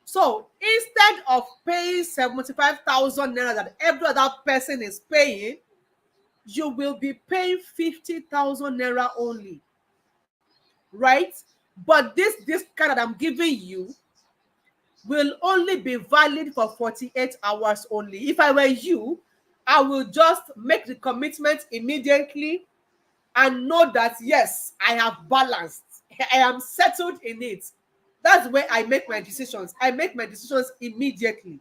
So instead of paying 75,000 naira that every other person is paying, you will be paying 50,000 naira only. Right? But this discount that I'm giving you will only be valid for 48 hours only. If I were you, I will just make the commitment immediately and know that, yes, I have balanced. I am settled in it. That's where I make my decisions. I make my decisions immediately,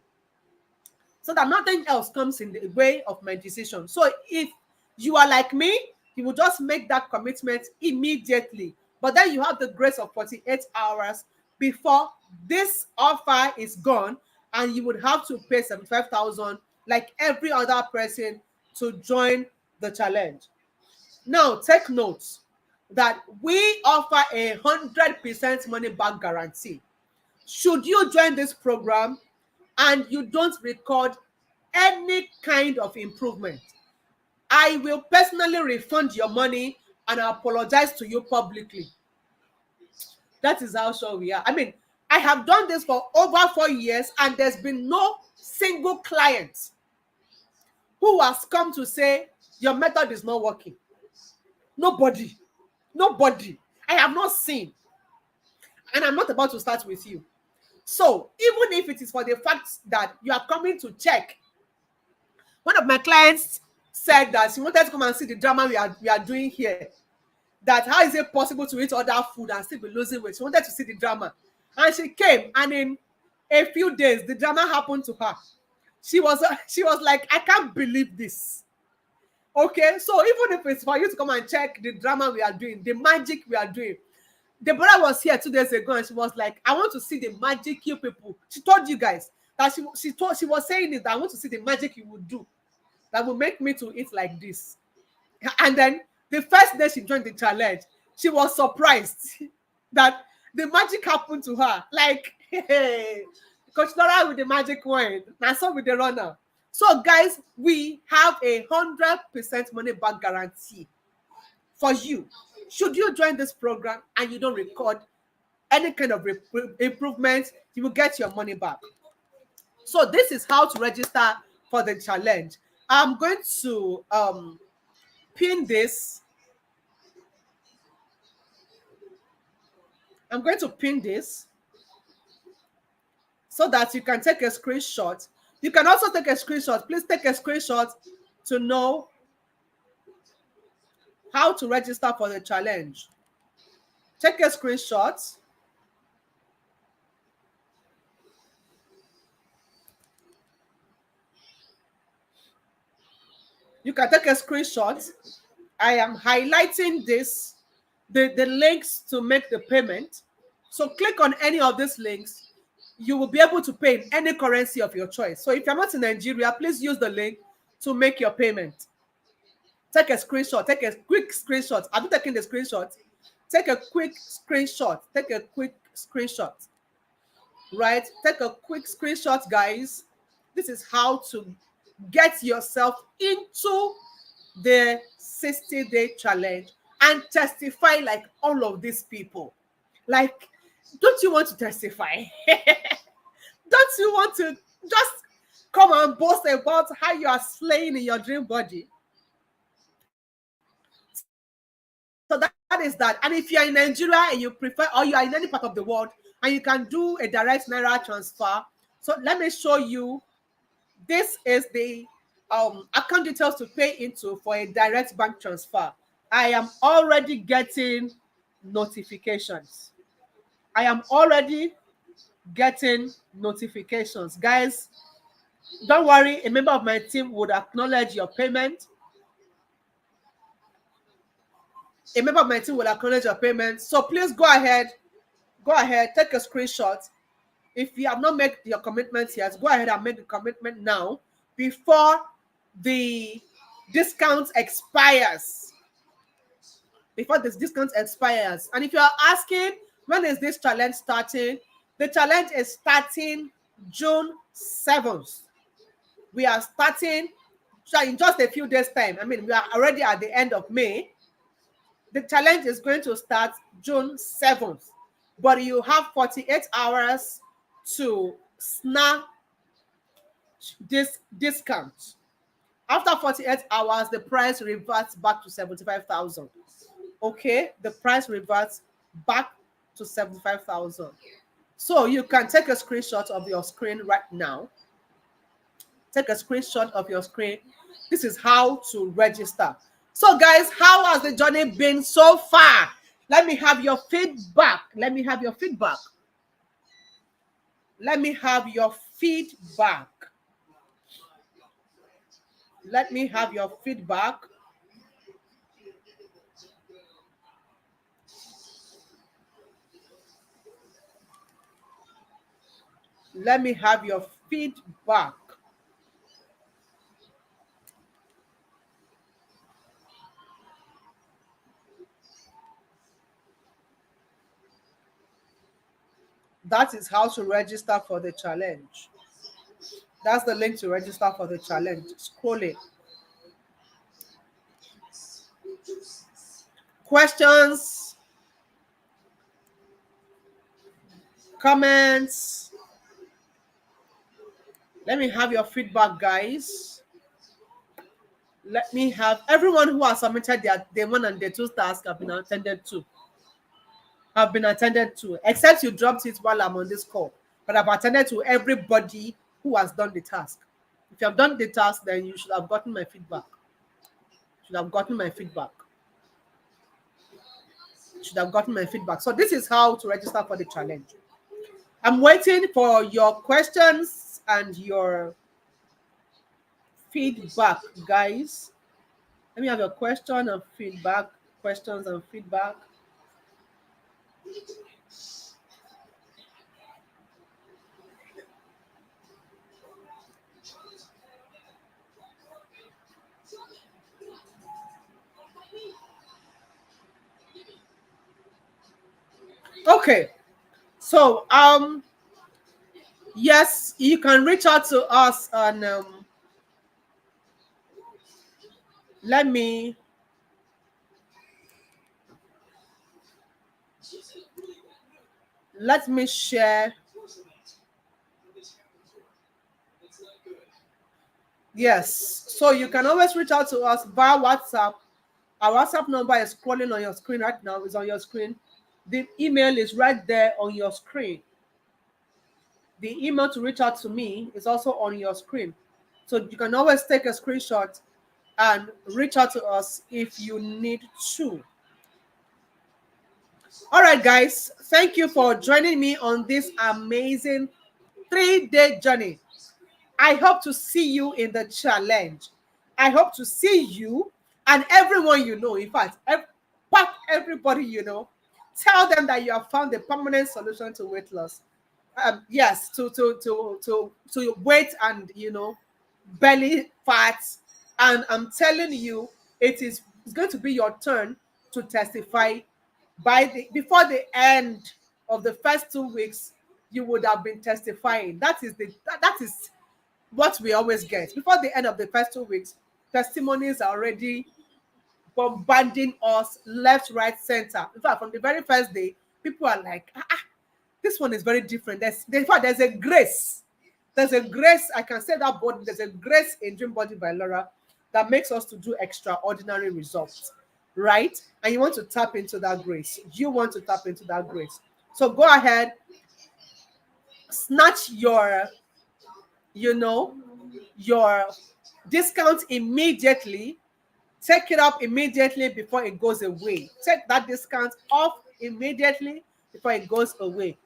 so that nothing else comes in the way of my decision. So if you are like me, you will just make that commitment immediately. But then you have the grace of 48 hours before this offer is gone, and you would have to pay 75,000 like every other person to join the challenge. Now, take note that we offer 100% money back guarantee. Should you join this program and you don't record any kind of improvement, I will personally refund your money and I apologize to you publicly. That is how sure we are. I mean, I have done this for over 4 years, and there's been no single client who has come to say your method is not working. Nobody. Nobody. I have not seen. And I'm not about to start with you. So even if it is for the fact that you are coming to check, one of my clients said that she wanted to come and see the drama we are doing here. That how is it possible to eat other food and still be losing weight? She wanted to see the drama. And she came, and in a few days, the drama happened to her. She was like, I can't believe this. Okay, so even if it's for you to come and check the drama we are doing, the magic we are doing. The brother was here 2 days ago, and she was like, I want to see the magic you people. She told you guys that she was saying it, that I want to see the magic you would do that will make me to eat like this. And then the first day she joined the challenge, she was surprised that the magic happened to her. Like, hey, Coach Laura with the magic wine, and so with the runner. So, guys, we have 100% money back guarantee for you. Should you join this program and you don't record any kind of improvement, you will get your money back. So this is how to register for the challenge. I'm going to pin this. I'm going to pin this so that you can take a screenshot. You can also take a screenshot. Please take a screenshot to know how to register for the challenge. Take a screenshot. You can take a screenshot. I am highlighting this, the links to make the payment. So click on any of these links. You will be able to pay in any currency of your choice. So if you're not in Nigeria, please use the link to make your payment. Take a screenshot. Take a quick screenshot. Have you taken the screenshot? Take a quick screenshot. Take a quick screenshot. right? Take a quick screenshot, guys. This is how to get yourself into the 60-day challenge and testify like all of these people. Like, don't you want to testify? Don't you want to just come and boast about how you are slaying in your dream body? So that is that. And if you're in Nigeria and you prefer, or you are in any part of the world and you can do a direct Naira transfer, so let me show you. This is the account details to pay into for a direct bank transfer. I am already getting notifications. I am already getting notifications. Guys, don't worry, a member of my team would acknowledge your payment. A member of my team will acknowledge your payment. So please go ahead, take a screenshot. If you have not made your commitment yet, go ahead and make the commitment now before the discount expires. Before this discount expires. And if you are asking, when is this challenge starting? The challenge is starting June 7th. We are starting in just a few days' time. I mean, we are already at the end of May. The challenge is going to start June 7th. But you have 48 hours to snap this discount. After 48 hours, the price reverts back to 75,000. Okay, the price reverts back to 75,000. So you can take a screenshot of your screen right now. Take a screenshot of your screen. This is how to register. So guys, how has the journey been so far? Let me have your feedback. Let me have your feedback. Let me have your feedback. Let me have your feedback. Let me have your feedback. That is how to register for the challenge. That's the link to register for the challenge. Scroll it. Questions, comments. Let me have your feedback, guys. Let me have everyone who has submitted their day one and day two tasks have been attended to. Except you dropped it while I'm on this call. But I've attended to everybody who has done the task. If you have done the task, then you should have gotten my feedback. So this is how to register for the challenge. I'm waiting for your questions and your feedback, guys. Let me have your question and feedback. Questions and feedback. Okay. So yes, you can reach out to us and let me share. Yes, so you can always reach out to us via WhatsApp. Our WhatsApp number is scrolling on your screen right now. It's on your screen. The email is right there on your screen. The email to reach out to me is also on your screen. So you can always take a screenshot and reach out to us if you need to. All right, guys. Thank you for joining me on this amazing 3-day journey. I hope to see you in the challenge. I hope to see you and everyone you know. In fact, pack everybody you know. Tell them that you have found a permanent solution to weight loss. Yes, to weight and belly fat. And I'm telling you, it's going to be your turn to testify before the end of the first 2 weeks. you would have been testifying. That is what we always get. Before the end of the first 2 weeks, testimonies are already bombarding us left, right, center. In fact, from the very first day, people are like, this one is very different. In fact, there's a grace. There's a grace. I can say that body. There's a grace in Dream Body by Laura that makes us to do extraordinary results, right? And you want to tap into that grace. You want to tap into that grace. So go ahead, snatch you know, your discount immediately. Take it up immediately before it goes away. Take that discount off immediately before it goes away.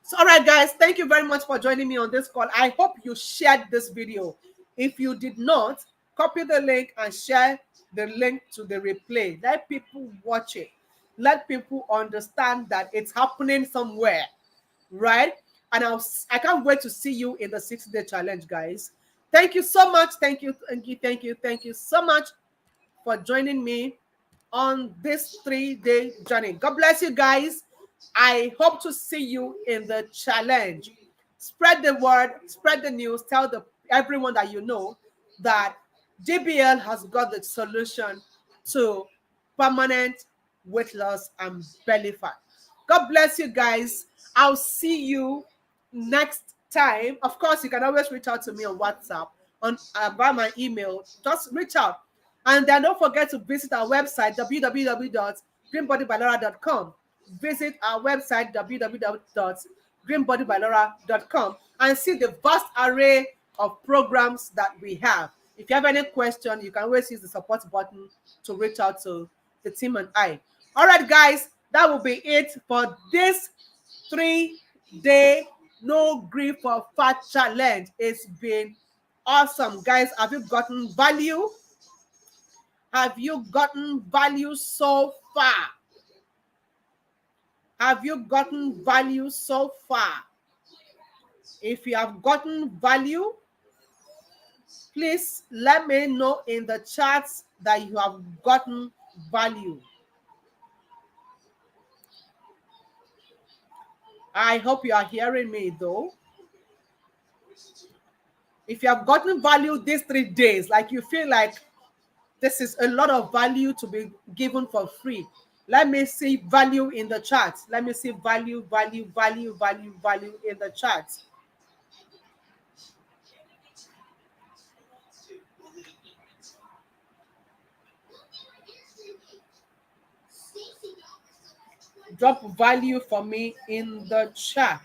So, all right, guys, thank you very much for joining me on this call. I hope you shared this video. If you did not, copy the link and share the link to the replay. Let people watch it. Let people understand that it's happening somewhere, right? And I can't wait to see you in the 60-day challenge, guys. Thank you so much. Thank you, thank you, thank you, thank you so much for joining me on this 3-day journey. God bless you guys. I hope to see you in the challenge. Spread the word, spread the news, tell everyone that you know that DBL has got the solution to permanent weight loss and belly fat. God bless you guys. I'll see you next time. Of course, you can always reach out to me on WhatsApp, on by my email. Just reach out. And then don't forget to visit our website, www.greenbodybylaura.com. Visit our website, www.greenbodybylaura.com, and see the vast array of programs that we have. If you have any question, you can always use the support button to reach out to the team and I. All right, guys, that will be it for this 3-day No Gree For Fat challenge. It's been awesome, guys. Have you gotten value? Have you gotten value so far? Have you gotten value so far? If you have gotten value, please let me know in the chats that you have gotten value. I hope you are hearing me though. If you have gotten value these 3 days, like you feel like this is a lot of value to be given for free, let me see value in the chat. Let me see value, value, value, value, value in the chat. Drop value for me in the chat.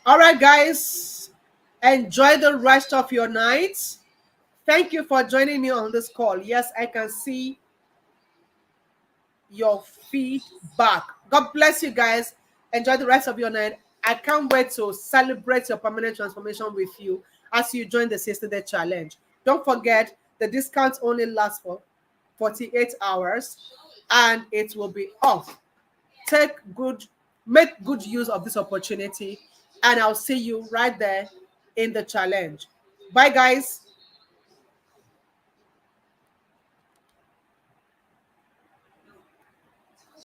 All right, guys, enjoy the rest of your night. Thank you for joining me on this call. Yes, I can see your feedback. God bless you guys. Enjoy the rest of your night. I can't wait to celebrate your permanent transformation with you as you join the 60-day challenge. Don't forget, the discount only lasts for 48 hours and it will be off. Make good use of this opportunity, and I'll see you right there in the challenge. Bye, guys.